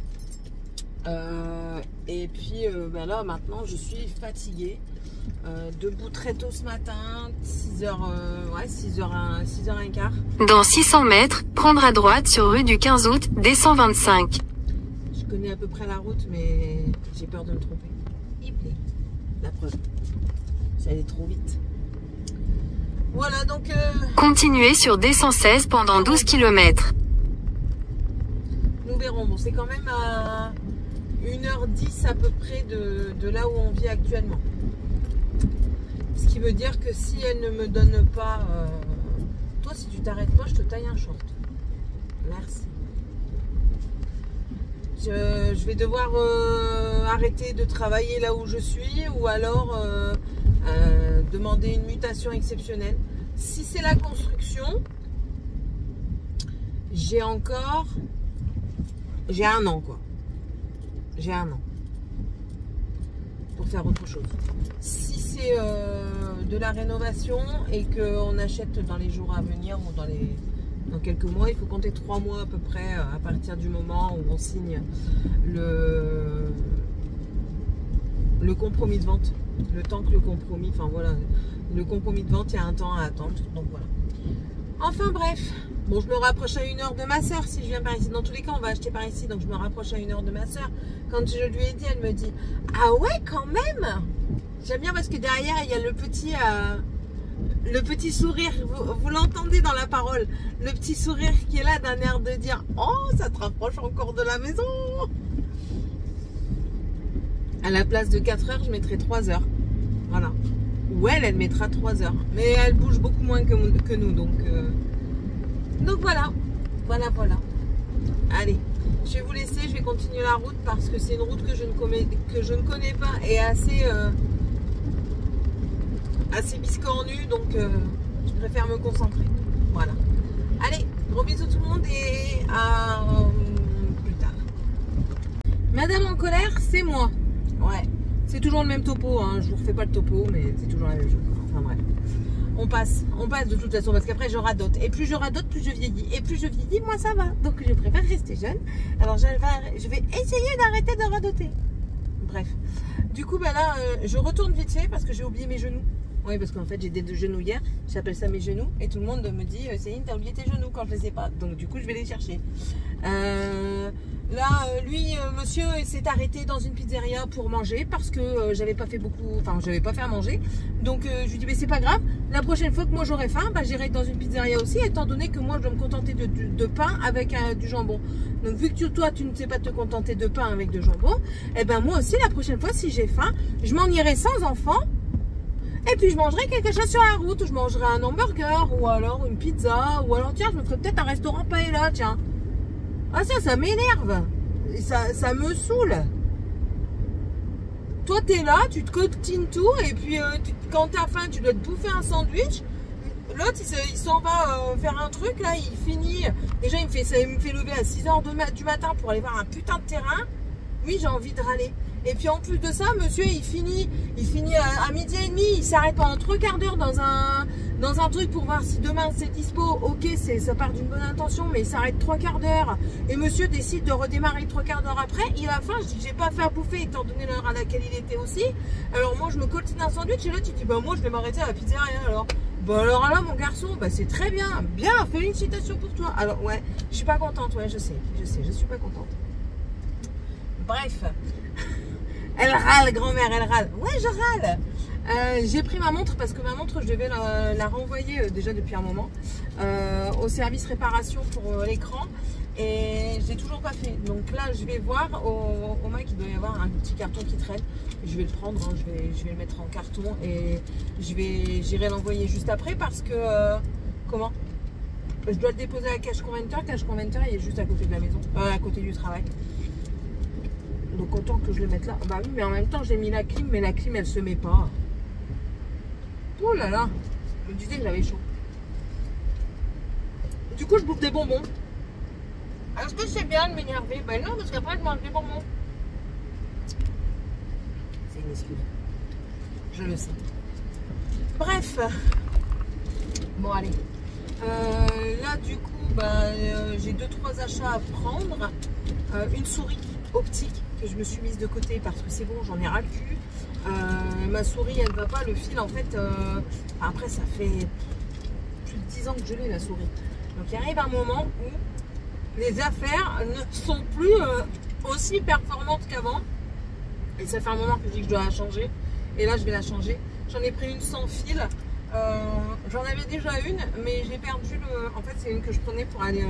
Et puis ben là maintenant je suis fatiguée. Debout très tôt ce matin, 6h, ouais, 6h15. Dans 600 mètres, prendre à droite sur rue du 15 août, descend 25. Je connais à peu près la route, mais j'ai peur de me tromper. La preuve, j'allais trop vite. Voilà, donc... Continuez sur D116 pendant 12 km. Nous verrons. Bon, c'est quand même à 1h10 à peu près de là où on vit actuellement. Ce qui veut dire que si elle ne me donne pas... Toi, si tu t'arrêtes pas, je te taille un short. Merci. Je vais devoir arrêter de travailler là où je suis ou alors demander une mutation exceptionnelle. Si c'est la construction, j'ai un an quoi. J'ai un an pour faire autre chose. Si c'est de la rénovation et qu'on achète dans les jours à venir ou dans quelques mois, il faut compter 3 mois à peu près à partir du moment où on signe le compromis de vente. Le temps que le compromis, enfin voilà, le compromis de vente, il y a un temps à attendre, donc voilà. Enfin bref, bon, je me rapproche à 1 heure de ma soeur si je viens par ici. Dans tous les cas, on va acheter par ici, donc je me rapproche à 1 heure de ma soeur. Quand je lui ai dit, elle me dit, ah ouais, quand même. J'aime bien parce que derrière, il y a le petit sourire, vous l'entendez dans la parole, le petit sourire qui est là d'un air de dire, oh, ça te rapproche encore de la maison. À la place de 4 heures, je mettrai 3 heures. Voilà. Ou elle mettra 3 heures. Mais elle bouge beaucoup moins que nous. Donc voilà. Voilà. Allez, je vais vous laisser. Je vais continuer la route parce que c'est une route que je ne connais pas et assez biscornue. Donc je préfère me concentrer. Voilà. Allez, gros bisous tout le monde et à plus tard. Madame en colère, c'est moi. Ouais, C'est toujours le même topo, hein. Je vous refais pas le topo, mais c'est toujours la même chose. Enfin bref. On passe de toute façon, parce qu'après je radote. Et plus je radote, plus je vieillis. Et plus je vieillis, moins ça va. Donc je préfère rester jeune. Alors je vais essayer d'arrêter de radoter. Bref. Du coup, bah là, je retourne vite fait parce que j'ai oublié mes genoux. Oui, parce qu'en fait, j'ai des genoux hier. J'appelle ça mes genoux. Et tout le monde me dit, Céline, t'as oublié tes genoux quand je les ai pas. Donc du coup, je vais les chercher. Là, lui, monsieur, s'est arrêté dans une pizzeria pour manger parce que j'avais pas fait beaucoup, enfin, j'avais pas fait à manger. Donc, je lui dis, mais c'est pas grave. La prochaine fois que moi j'aurai faim, bah, j'irai dans une pizzeria aussi, étant donné que moi, je dois me contenter de pain avec du jambon. Donc, vu que toi, tu ne sais pas te contenter de pain avec de jambon, eh ben moi aussi, la prochaine fois, si j'ai faim, je m'en irai sans enfant. Et puis, je mangerai quelque chose sur la route. Je mangerai un hamburger ou alors une pizza. Ou alors, tiens, je me ferai peut-être un restaurant paella, tiens. Ah ça m'énerve. Ça me saoule. Toi, t'es là, tu te cotines tout. Et puis, quand t'as faim, tu dois te bouffer un sandwich. L'autre, il s'en va faire un truc. Là, il finit. Déjà, il me fait lever à 6 h du matin pour aller voir un putain de terrain. Oui, j'ai envie de râler. Et puis, en plus de ça, monsieur, il finit à 12h30. Il s'arrête pendant 3 quarts d'heure dans un truc pour voir si demain c'est dispo. Ok, ça part d'une bonne intention, mais il s'arrête 3 quarts d'heure. Et monsieur décide de redémarrer 3 quarts d'heure après. Il a faim, je dis, j'ai pas fait à bouffer étant donné l'heure à laquelle il était aussi. Alors moi, je me coltine un sandwich et là, tu dis, bah moi, je vais m'arrêter à la pizzeria alors. Bah alors là, mon garçon, bah c'est très bien. Bien, félicitations pour toi. Alors ouais, je suis pas contente, ouais, je sais, je suis pas contente. Bref. Elle râle, grand-mère, elle râle. Ouais, je râle. J'ai pris ma montre parce que ma montre, je devais la renvoyer déjà depuis un moment au service réparation pour l'écran et j'ai toujours pas fait. Donc là, je vais voir au mec, il doit y avoir un petit carton qui traîne. Je vais le prendre, hein, je vais le mettre en carton et j'irai l'envoyer juste après parce que comment? Je dois le déposer à Cash Converter. Cash Converter, il est juste à côté de la maison, à côté du travail. Donc autant que je le mette là. Bah oui, mais en même temps, j'ai mis la clim, mais la clim, elle se met pas. Oh là là, je me disais que j'avais chaud. Du coup, je bouffe des bonbons. Est-ce que c'est bien de m'énerver? Ben non, parce qu'après, je mange des bonbons. C'est une excuse. Je le sais. Bref. Bon, allez. Là, du coup, j'ai 2-3 achats à prendre. Une souris optique que je me suis mise de côté parce que c'est bon, j'en ai ras le cul. Ma souris, elle va pas, le fil en fait, après ça fait plus de 10 ans que je l'ai la souris. Donc il arrive un moment où les affaires ne sont plus aussi performantes qu'avant. Et ça fait un moment que je dis que je dois la changer. Et là je vais la changer. J'en ai pris une sans fil. J'en avais déjà une, mais j'ai perdu le... En fait c'est une que je prenais pour aller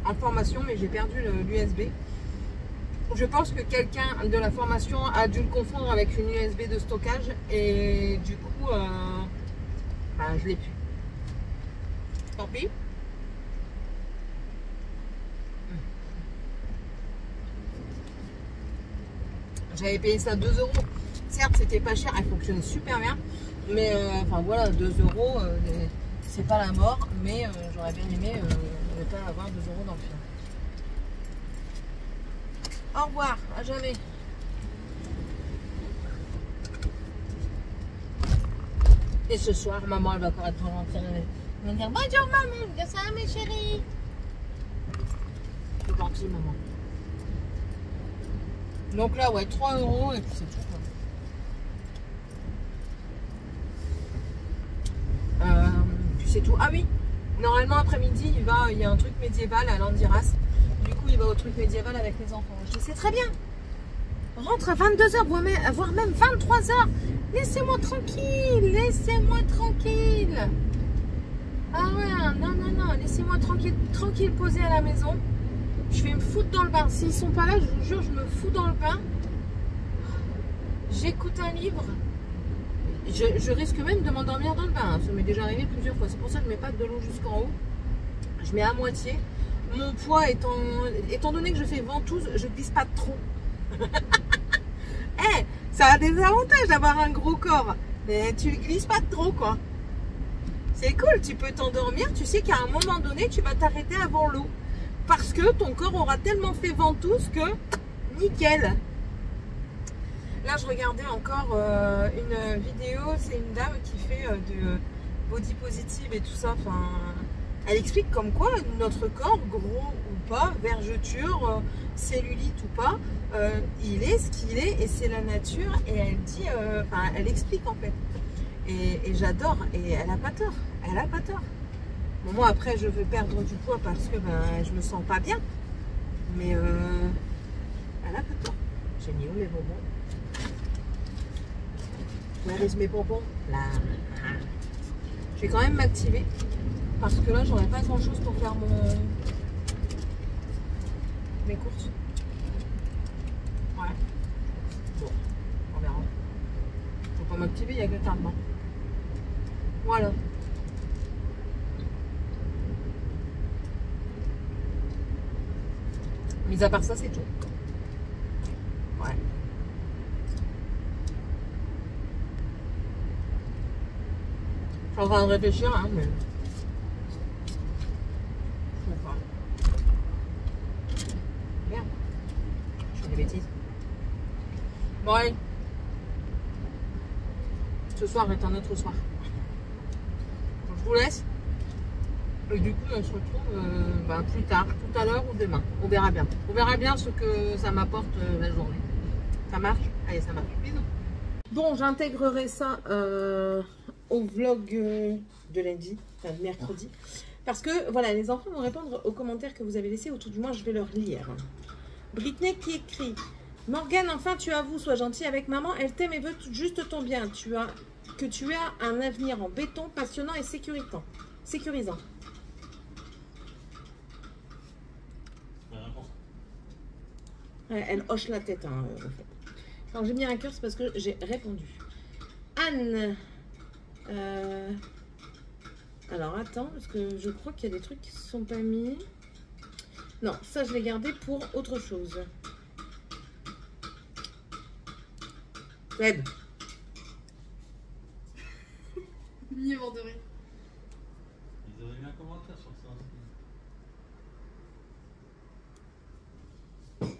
en formation, mais j'ai perdu l'USB. Je pense que quelqu'un de la formation a dû le confondre avec une USB de stockage et du coup, je l'ai plus. Tant pis. J'avais payé ça 2 €. Certes, c'était pas cher, elle fonctionnait super bien. Mais enfin voilà, 2 €, c'est pas la mort. Mais j'aurais bien aimé ne pas avoir 2 € dans le film. Au revoir, à jamais. Et ce soir, maman, elle va encore être rentrée. Elle va dire bonjour maman, bien ça mes chéris. C'est gentil maman. Donc là, ouais, 3 € et puis c'est tout. Puis c'est tout. Ah oui, normalement après-midi, il y a un truc médiéval à Landiras. Du coup, il va au truc médiéval avec les enfants. Je dis, c'est très bien. Rentre à 22 h, voire même 23 h. Laissez-moi tranquille. Laissez-moi tranquille. Ah ouais, non. Laissez-moi tranquille posé à la maison. Je vais me foutre dans le bain. S'ils sont pas là, je vous jure, je me fous dans le bain. J'écoute un livre. Je risque même de m'endormir dans le bain. Ça m'est déjà arrivé plusieurs fois. C'est pour ça que je ne mets pas de l'eau jusqu'en haut. Je mets à moitié. Mon poids étant donné que je fais ventouse, je glisse pas trop. Hey, ça a des avantages d'avoir un gros corps. Mais tu ne glisses pas trop, quoi. C'est cool, tu peux t'endormir. Tu sais qu'à un moment donné, tu vas t'arrêter avant l'eau. Parce que ton corps aura tellement fait ventouse que nickel. Là, je regardais encore une vidéo. C'est une dame qui fait de body positive et tout ça. Enfin, elle explique comme quoi notre corps, gros ou pas, vergeture, cellulite ou pas, il est ce qu'il est et c'est la nature. Et elle dit, enfin, elle explique en fait. Et j'adore. Et elle a pas tort. Elle a pas tort. Bon, moi, après, je veux perdre du poids parce que ben, je me sens pas bien. Mais elle a pas tort. J'ai mis où mes bonbons? Where is mes bonbons? Là. Je vais quand même m'activer. Parce que là, j'aurais pas grand chose pour faire mes courses. Ouais. Bon, on verra. Faut pas m'activer, il y a que tardement. Voilà. Mis à part ça, c'est tout. Ouais. Je suis en train de réfléchir, hein, mais. Je sais pas. Merde. Je fais des bêtises. Bon, allez. Ce soir est un autre soir. Donc, je vous laisse. Et du coup, on se retrouve plus tard, tout à l'heure ou demain. On verra bien. On verra bien ce que ça m'apporte la journée. Ça marche? Allez, ça marche. Bisous. Bon, j'intégrerai ça au vlog de lundi, enfin de mercredi. Parce que, voilà, les enfants vont répondre aux commentaires que vous avez laissés, ou tout du moins, je vais leur lire. Britney qui écrit: Morgane, enfin tu avoues, sois gentille avec maman, elle t'aime et veut juste ton bien. Tu as un avenir en béton, passionnant et sécurisant. Elle hoche la tête, hein, en fait. Quand j'ai mis un cœur, c'est parce que j'ai répondu. Anne. Alors, attends, parce que je crois qu'il y a des trucs qui ne sont pas mis. Non, ça, je l'ai gardé pour autre chose. Web. Mieux mort de rire. Ils auraient mis un commentaire sur ça aussi.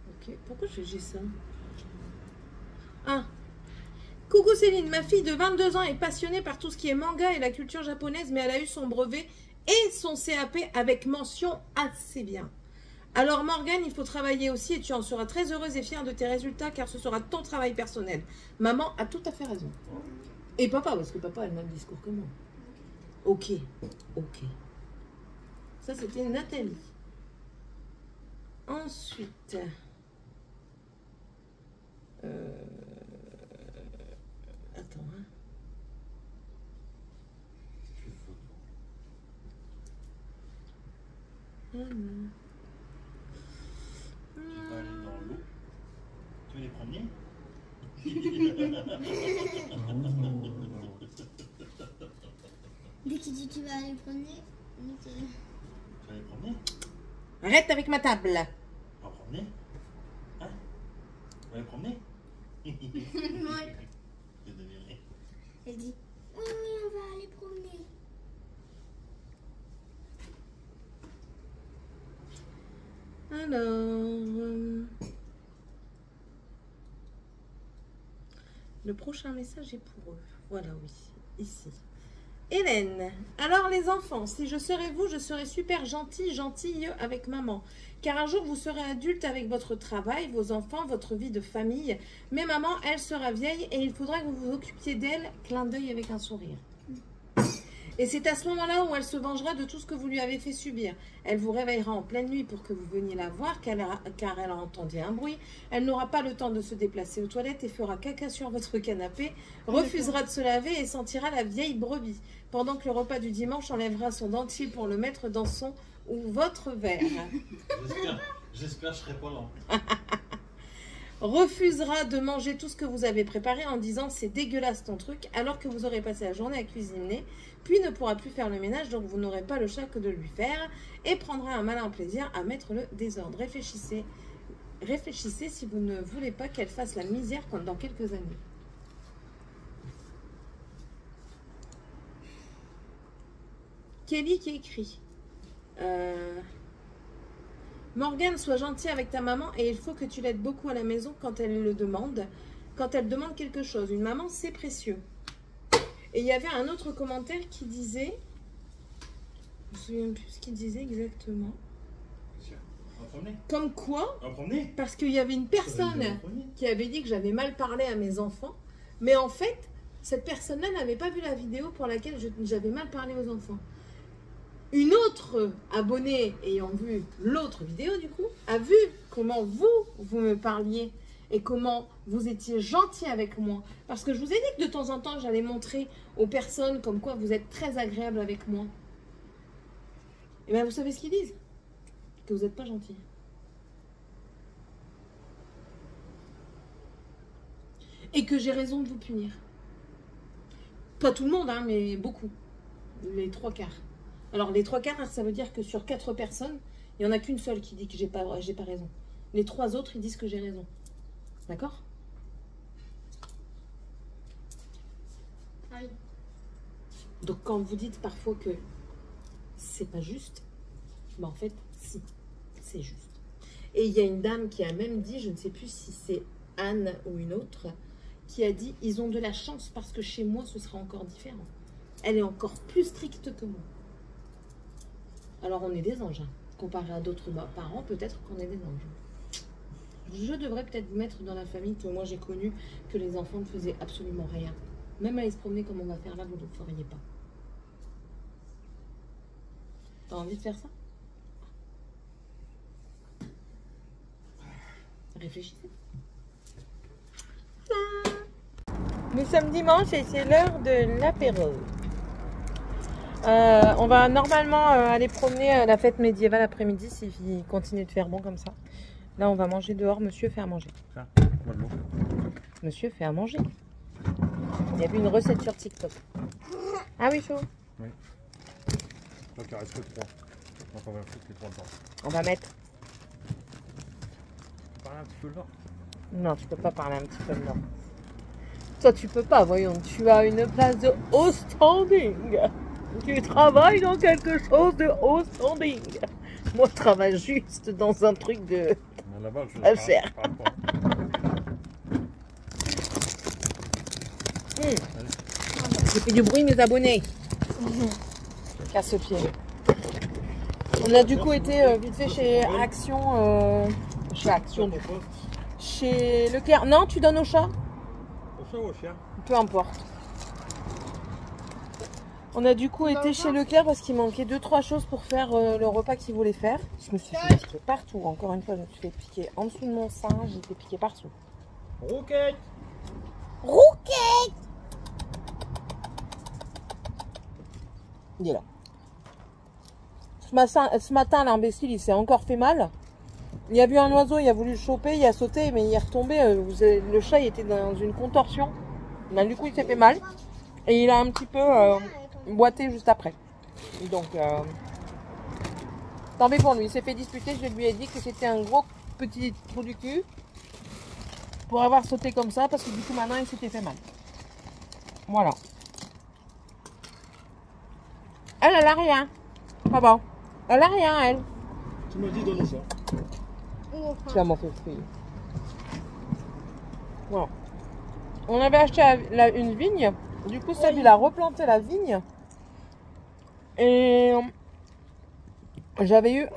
Ok, pourquoi j'ai ça? Ah. Coucou Céline, ma fille de 22 ans est passionnée par tout ce qui est manga et la culture japonaise, mais elle a eu son brevet et son CAP avec mention assez bien. Alors Morgane, il faut travailler aussi et tu en seras très heureuse et fière de tes résultats car ce sera ton travail personnel. Maman a tout à fait raison. Et papa, parce que papa a le même discours que moi. Ok, ok. Ça, c'était Nathalie. Ensuite... Attends, hein. Tu vas aller dans l'eau. Tu veux les promener? Dès qu'il dit tu vas aller promener, Tu vas les promener? Arrête avec ma table. On va promener? Hein? On va les promener? Ouais. Je vais devenir. Elle dit oui, oui, on va aller promener. Alors, le prochain message est pour eux. Voilà, oui, ici. Hélène, alors les enfants, si je serais vous, je serais super gentille avec maman. Car un jour, vous serez adulte avec votre travail, vos enfants, votre vie de famille. Mais maman, elle sera vieille et il faudra que vous vous occupiez d'elle. Clin d'œil avec un sourire. Et c'est à ce moment-là où elle se vengera de tout ce que vous lui avez fait subir. Elle vous réveillera en pleine nuit pour que vous veniez la voir, car elle a entendu un bruit. Elle n'aura pas le temps de se déplacer aux toilettes et fera caca sur votre canapé, refusera de se laver et sentira la vieille brebis, pendant que le repas du dimanche enlèvera son dentier pour le mettre dans son ou votre verre. J'espère que je serai pas lent. Refusera de manger tout ce que vous avez préparé en disant c'est dégueulasse ton truc, alors que vous aurez passé la journée à cuisiner, puis ne pourra plus faire le ménage, donc vous n'aurez pas le choix que de lui faire, et prendra un malin plaisir à mettre le désordre. Réfléchissez si vous ne voulez pas qu'elle fasse la misère dans quelques années. Kelly qui écrit Morgane, sois gentille avec ta maman et il faut que tu l'aides beaucoup à la maison quand elle le demande. Quand elle demande quelque chose. Une maman, c'est précieux. Et il y avait un autre commentaire qui disait... Je me souviens plus ce qu'il disait exactement. Comme quoi, parce qu'il y avait une personne qui avait dit que j'avais mal parlé à mes enfants. Mais en fait, cette personne-là n'avait pas vu la vidéo pour laquelle j'avais mal parlé aux enfants. Une autre abonnée ayant vu l'autre vidéo du coup, a vu comment vous me parliez et comment vous étiez gentil avec moi. Parce que je vous ai dit que de temps en temps, j'allais montrer aux personnes comme quoi vous êtes très agréable avec moi. Et bien vous savez ce qu'ils disent? Que vous n'êtes pas gentil. Et que j'ai raison de vous punir. Pas tout le monde, hein, mais beaucoup. Les 3/4. Alors, les 3/4, ça veut dire que sur 4 personnes, il n'y en a qu'une seule qui dit que j'ai pas raison. Les 3 autres, ils disent que j'ai raison. D'accord? Ah oui. Donc, quand vous dites parfois que c'est pas juste, ben en fait, si, c'est juste. Et il y a une dame qui a même dit, je ne sais plus si c'est Anne ou une autre, qui a dit, ils ont de la chance parce que chez moi, ce sera encore différent. Elle est encore plus stricte que moi. Alors, on est des anges. Hein. Comparé à d'autres parents, peut-être qu'on est des anges. Je devrais peut-être vous mettre dans la famille que moi j'ai connue, que les enfants ne faisaient absolument rien. Même aller se promener comme on va faire là, vous ne le feriez pas. T'as envie de faire ça? Réfléchissez. Nous sommes dimanche et c'est l'heure de l'apéro. On va normalement aller promener la fête médiévale après-midi s'il continue de faire bon comme ça. Là, on va manger dehors. Monsieur fait à manger. Monsieur fait à manger. Il y a vu une recette sur TikTok. Ah oui, chaud. Oui. Donc il reste que 3. Donc on va foutre les 3 dedans. On va mettre. Tu parles un petit peu de l'or? Non, tu peux pas parler un petit peu de l'or. Toi, tu peux pas, voyons. Tu as une place de haut standing. Tu travailles dans quelque chose de haut standing. Moi, je travaille juste dans un truc de... Là-bas, cher. J'ai fait du bruit, mes abonnés. Casse-pied. On a du coup été vite fait chez Action. Chez Leclerc. Non, tu donnes au chat? Au chat ou au chien? Peu importe. On a du coup été chez Leclerc parce qu'il manquait 2-3 choses pour faire le repas qu'il voulait faire. Je me suis fait piquer partout. Encore une fois, je me suis fait piquer en dessous de mon sein. J'ai été piqué partout. Rouquette! Rouquette! Il est là. Ce matin, l'imbécile, il s'est encore fait mal. Il a vu un oiseau, il a voulu le choper, il a sauté, mais il est retombé. Le chat, il était dans une contorsion. Là, du coup, il s'est fait mal. Et il a un petit peu boité juste après. Donc, tant pis pour lui. Il s'est fait disputer. Je lui ai dit que c'était un gros petit trou du cul pour avoir sauté comme ça, parce que du coup, maintenant, il s'était fait mal. Voilà. Elle a rien. Pas bon. Elle a rien, elle. Tu me dis donner ça. Tu vas m'en faire fruit. Voilà. On avait acheté une vigne. Du coup, Seb, il a replanté la vigne. Et j'avais eu...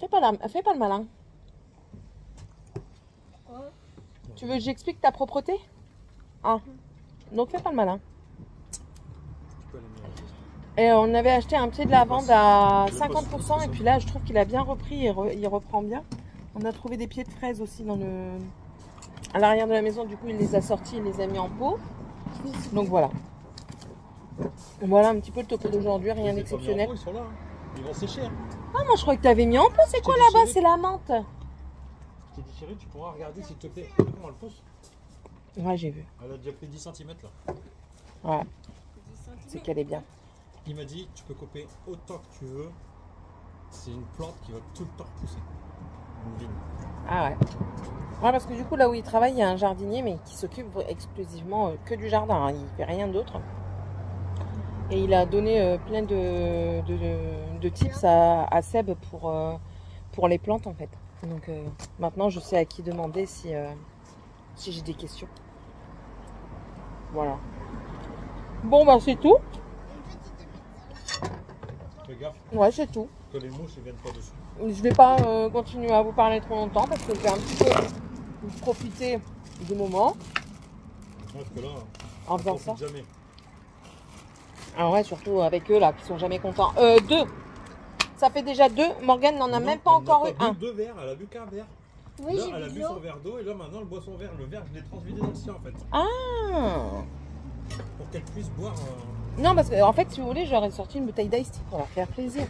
Fais pas le malin. Tu veux que j'explique ta propreté? Ah. Donc fais pas le malin. Et on avait acheté un pied de lavande à 50%. Et puis là, je trouve qu'il a bien repris. Il reprend bien. On a trouvé des pieds de fraises aussi à l'arrière de la maison. Du coup, il les a sortis, il les a mis en pot. Donc voilà. Voilà un petit peu le topo d'aujourd'hui. Rien d'exceptionnel. Ils sont là. Ils vont sécher. Ah, moi je croyais que tu avais mis en pot. C'est quoi là-bas? C'est la menthe. Je t'ai dit, chérie, tu pourras regarder s'il te plaît. Comment elle pousse? Ouais, j'ai vu. Elle a déjà pris 10 cm là. Ouais. C'est qu'elle est bien. Il m'a dit, tu peux couper autant que tu veux. C'est une plante qui va tout le temps pousser. Une vigne. Ah ouais. Ouais, parce que du coup, là où il travaille, il y a un jardinier, mais qui s'occupe exclusivement que du jardin. Hein. Il fait rien d'autre. Et il a donné plein de tips à Seb pour les plantes en fait. Donc maintenant je sais à qui demander si j'ai des questions. Voilà. Bon bah c'est tout. Fais gaffe Ouais, c'est tout. que les mouches ne viennent pas dessus. Je vais pas continuer à vous parler trop longtemps parce que je vais un petit peu profiter du moment Parce que là, en on faisant ça. profite jamais. Alors ouais, surtout avec eux là qui sont jamais contents. Deux. Ça fait déjà deux. Morgane n'en a Non, même pas elle n'a encore eu bu un. 2 verres, elle a bu qu'un verre. Oui, Là, j'ai elle a vu bu de son l'eau. verre d'eau et là maintenant elle boit son verre. Le verre, je l'ai transvidé dans le sien en fait. Ah. Pour qu'elle puisse boire. Non, parce que en fait, si vous voulez, j'aurais sorti une bouteille d'ice tea pour leur faire plaisir.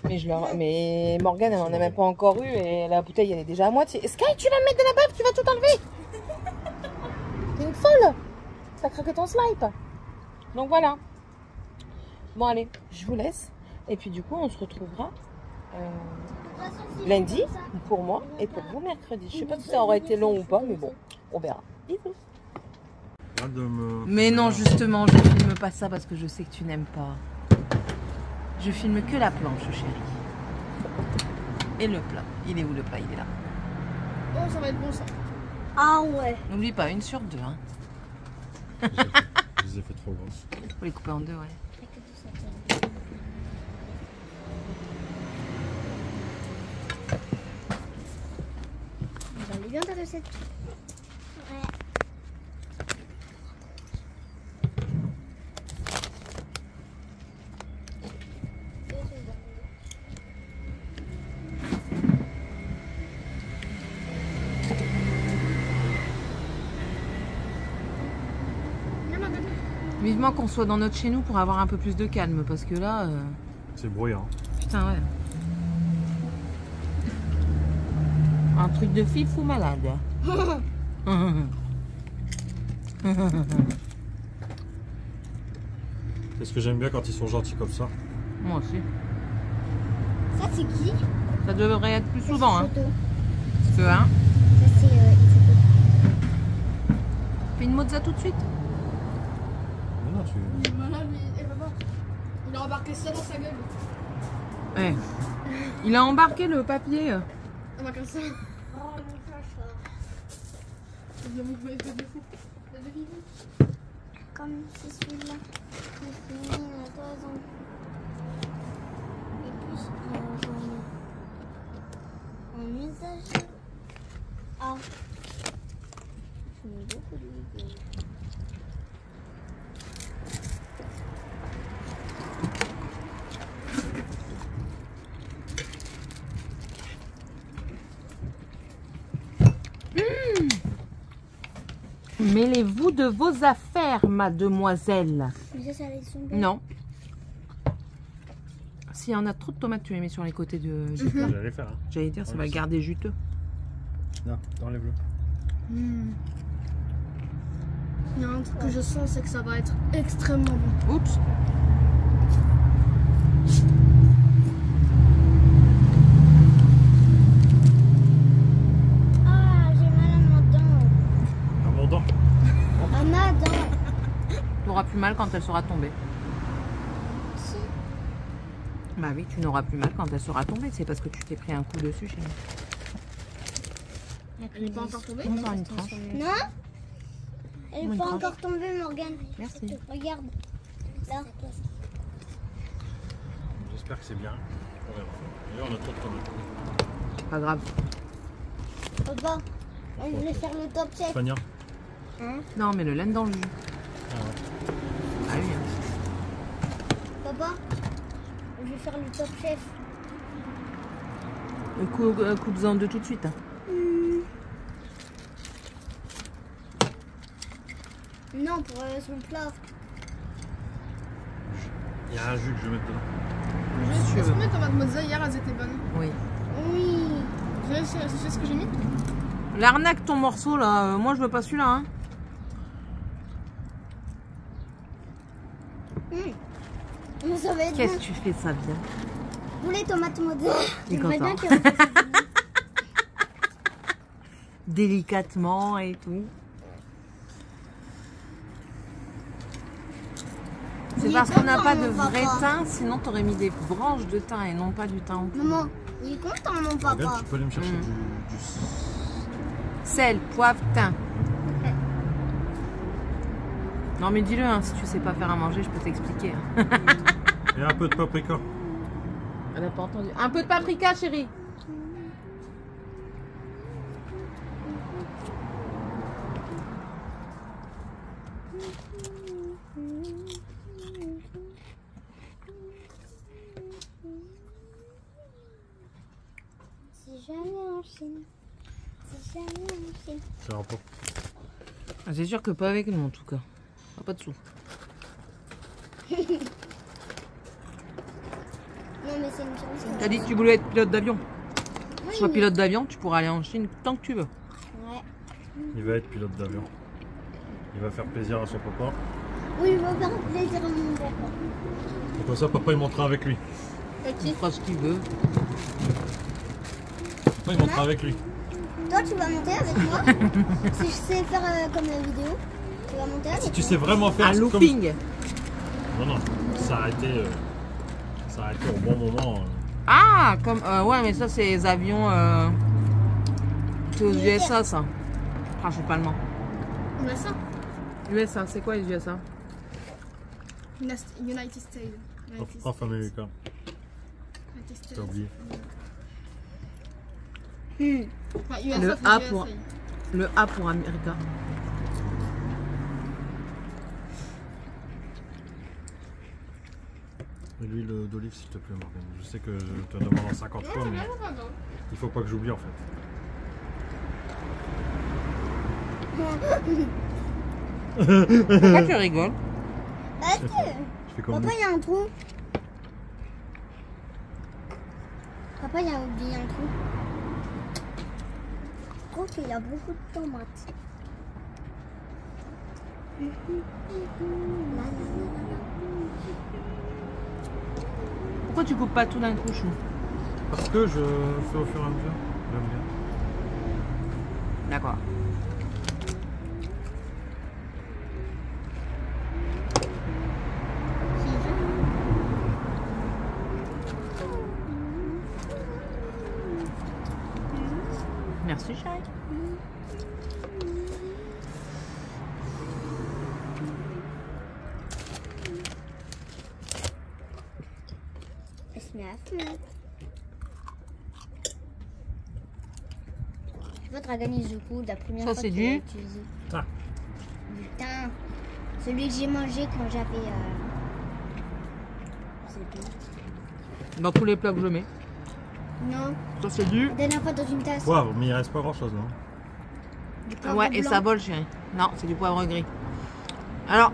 Mais Morgane, elle en a même pas encore eu et la bouteille, elle est déjà à moitié. Sky, tu vas me mettre de la bave, tu vas tout enlever. T'es une folle. T'as craqué ton slip. Donc voilà. Bon, allez, je vous laisse. Et puis du coup, on se retrouvera lundi pour moi et pour vous mercredi. Je sais pas si ça aura été long ou pas, mais bon, on verra. Bisous. Mais non, justement, je filme pas ça parce que je sais que tu n'aimes pas. Je filme que la planche, chérie. Et le plat. Il est où le plat? Il est là. Oh, ça va être bon ça. Ah ouais. N'oublie pas, 1 sur 2. Hein. Je les ai fait trop grosses. Faut les couper en 2, ouais. J'aime bien ta recette. Ouais. Vivement qu'on soit dans notre chez nous pour avoir un peu plus de calme parce que là. C'est bruyant. Putain, ouais. Un truc de fifou malade. C'est ce que j'aime bien quand ils sont gentils comme ça. Moi aussi. Ça c'est qui? Ça devrait être plus souvent, hein. Photo. Parce que, hein. Ça c'est Fais une mozza tout de suite. Mais non, tu. Voilà, lui, elle va voir. Il a embarqué ça dans sa gueule. Ouais. Il a embarqué le papier. On va comme ça. Oh mon chat. Il a mon fou. Comme c'est celui-là. Il finit à 3 ans. Et plus en usage. Ah. Je mets beaucoup d'huile. Mêlez-vous de vos affaires, mademoiselle. Mais ça les sont bons. Non. S'il y en a trop de tomates, tu les mets sur les côtés de. J'allais faire. Hein. J'allais dire, ça va le garder juteux. Non, enlève-le. Il y a un truc que je sens, c'est que ça va être extrêmement bon. Oups. Ah, j'ai mal à ma dent. Un mordant. À ma dent. Tu n'auras plus mal quand elle sera tombée. Si. Bah oui, tu n'auras plus mal quand elle sera tombée. C'est parce que tu t'es pris un coup dessus chez nous. Elle n'est pas encore tombée? Encore une tranche. Non? Elle Une n'est pas tranche. encore tombée, Morgane. Merci. Regarde. Là. J'espère que c'est bien. On verra. D'ailleurs, on a trop de tomates. C'est pas grave. Papa, on voulait faire le top chef. Fania. Hein? Non, mais le laine dans le jus. Ah ouais. Ah oui. Hein. Papa, je vais faire le top chef. Coupe-en deux tout de suite. Hein. Non, pour son plat. Il y a un jus que je vais mettre dedans. Si tu veux. Combien de tomates mozza hier, elles étaient bonnes? Oui. Oui. Vous savez ce que j'ai mis? L'arnaque ton morceau là. Moi je veux pas celui-là. Hein. Mais ça va être Qu'est-ce bon. que tu fais ça bien? Pour les tomates mozza. Il est J'aimerais bien content. qu'il y ait ça. Délicatement et tout. C'est Il est parce qu'on n'a content, pas de mon vrai papa. thym, sinon t'aurais mis des branches de thym et non pas du thym. Maman, Il est content, mon Regarde, papa. tu peux aller me chercher du... Sel, poivre, thym. Non mais dis-le, hein, si tu sais pas faire à manger, je peux t'expliquer. Hein. Et un peu de paprika. Elle n'a pas entendu. Un peu de paprika, chérie. Si jamais en Chine. Si jamais en Chine. C'est un peu. Ah, c'est sûr que pas avec nous en tout cas. Pas de sous. Non, mais c'est une chance. T'as dit que tu voulais être pilote d'avion. Oui, Sois mais- pilote d'avion, tu pourras aller en Chine tant que tu veux. Ouais. Il va être pilote d'avion. Il va faire plaisir à son papa. Oui, il va faire plaisir à mon papa. Et comme ça, papa il montera avec lui. Il fera ce qu'il veut. Papa il montera avec lui. Toi, tu vas monter avec moi. Si je sais faire comme la vidéo, tu vas monter avec Si tu moi. sais vraiment faire Un comme- looping. Non, non, s'arrêter au bon moment. Ah, comme. Ouais, mais ça, c'est les avions. C'est aux USA, ça. Principalement. On a ça. USA, c'est quoi les USA? United States. Off America, United States. t'as oublié. Enfin, USA, Le c'est A USA. pour- Le A pour America. Et l'huile d'olive, s'il te plaît, Morgane. Je sais que je te demande en 50 fois, mais il faut pas que j'oublie en fait. Pourquoi tu rigoles? Parce que Je fais comme papa, nous. il y a un trou. Papa, il a oublié un trou. Je trouve qu'il y a beaucoup de tomates. Pourquoi tu coupes pas tout d'un coup, chou? Parce que je fais au fur et à mesure. J'aime bien. D'accord. Merci, chérie. Elle se met à feu. Votre a gagné du coup la première Ça, fois c'est que du- j'ai utilisé. Ah. Putain, celui que j'ai mangé quand j'avais. Je sais plus. Dans tous les plats que je mets. Non, Ça, c'est du. la dernière fois dans une tasse. Poivre, mais il reste pas grand chose là. Du poivre Ouais, et blanc. ça vole, chérie. Non, c'est du poivre gris. Alors.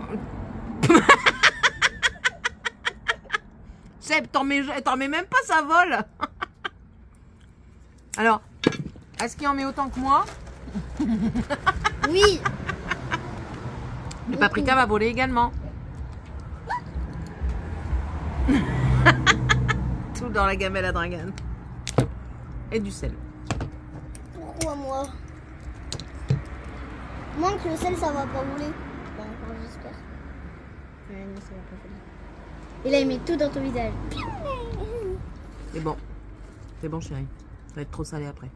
Seb, t'en mets même pas, ça vole. Alors, est-ce qu'il en met autant que moi? Oui. Le paprika va voler également. Tout dans la gamelle à dragon. Et du sel. Pourquoi moi? Moins que le sel, ça va pas rouler. Pas encore, j'espère. Ouais, non, ça va pas rouler. Et là, il met tout dans ton visage. C'est bon. C'est bon, chérie. Ça va être trop salé après.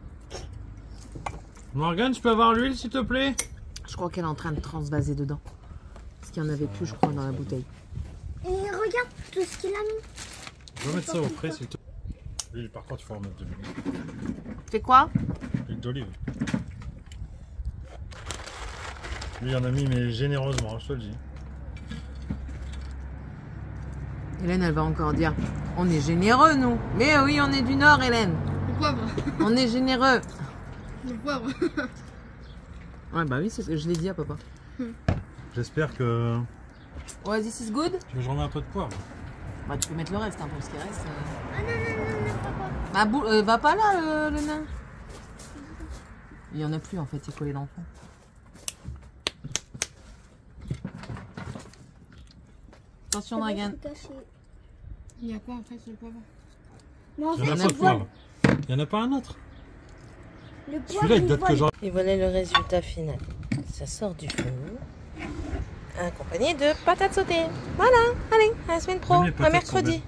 Morgane, je peux avoir l'huile s'il te plaît? Je crois qu'elle est en train de transvaser dedans. Parce qu'il n'y en avait plus, je crois, dans la bouteille. Et regarde tout ce qu'il a mis. Je vais mettre ça au frais s'il te plaît. L'huile, par contre, il faut en mettre de l'huile. C'est quoi? L'huile d'olive. Lui, il en a mis, mais généreusement, je te le dis. Hélène, elle va encore dire on est généreux, nous. Mais oui, on est du Nord, Hélène. Le poivre. On est généreux. Le poivre. Ouais, bah oui, c'est ce que je l'ai dit à papa. J'espère que Ouais, this is good. tu veux que je remets un peu de poivre. Bah, tu peux mettre le reste, hein, pour ce qui reste. Ah non, non, non, non, papa. Bah, va pas là, le nain. Il y en a plus, en fait, c'est collé dans le fond. Attention, Dragan. C'est caché. Il y a quoi en fait sur le poivre? Mais en Il y en a fait, pas le de poivre. Il y en a pas un autre. poivre, Celui-là, il date que genre. Et voilà le résultat final. Ça sort du four. Accompagné de patates sautées. Voilà, allez, à la semaine pro, J'aime les à patates mercredi. sautées.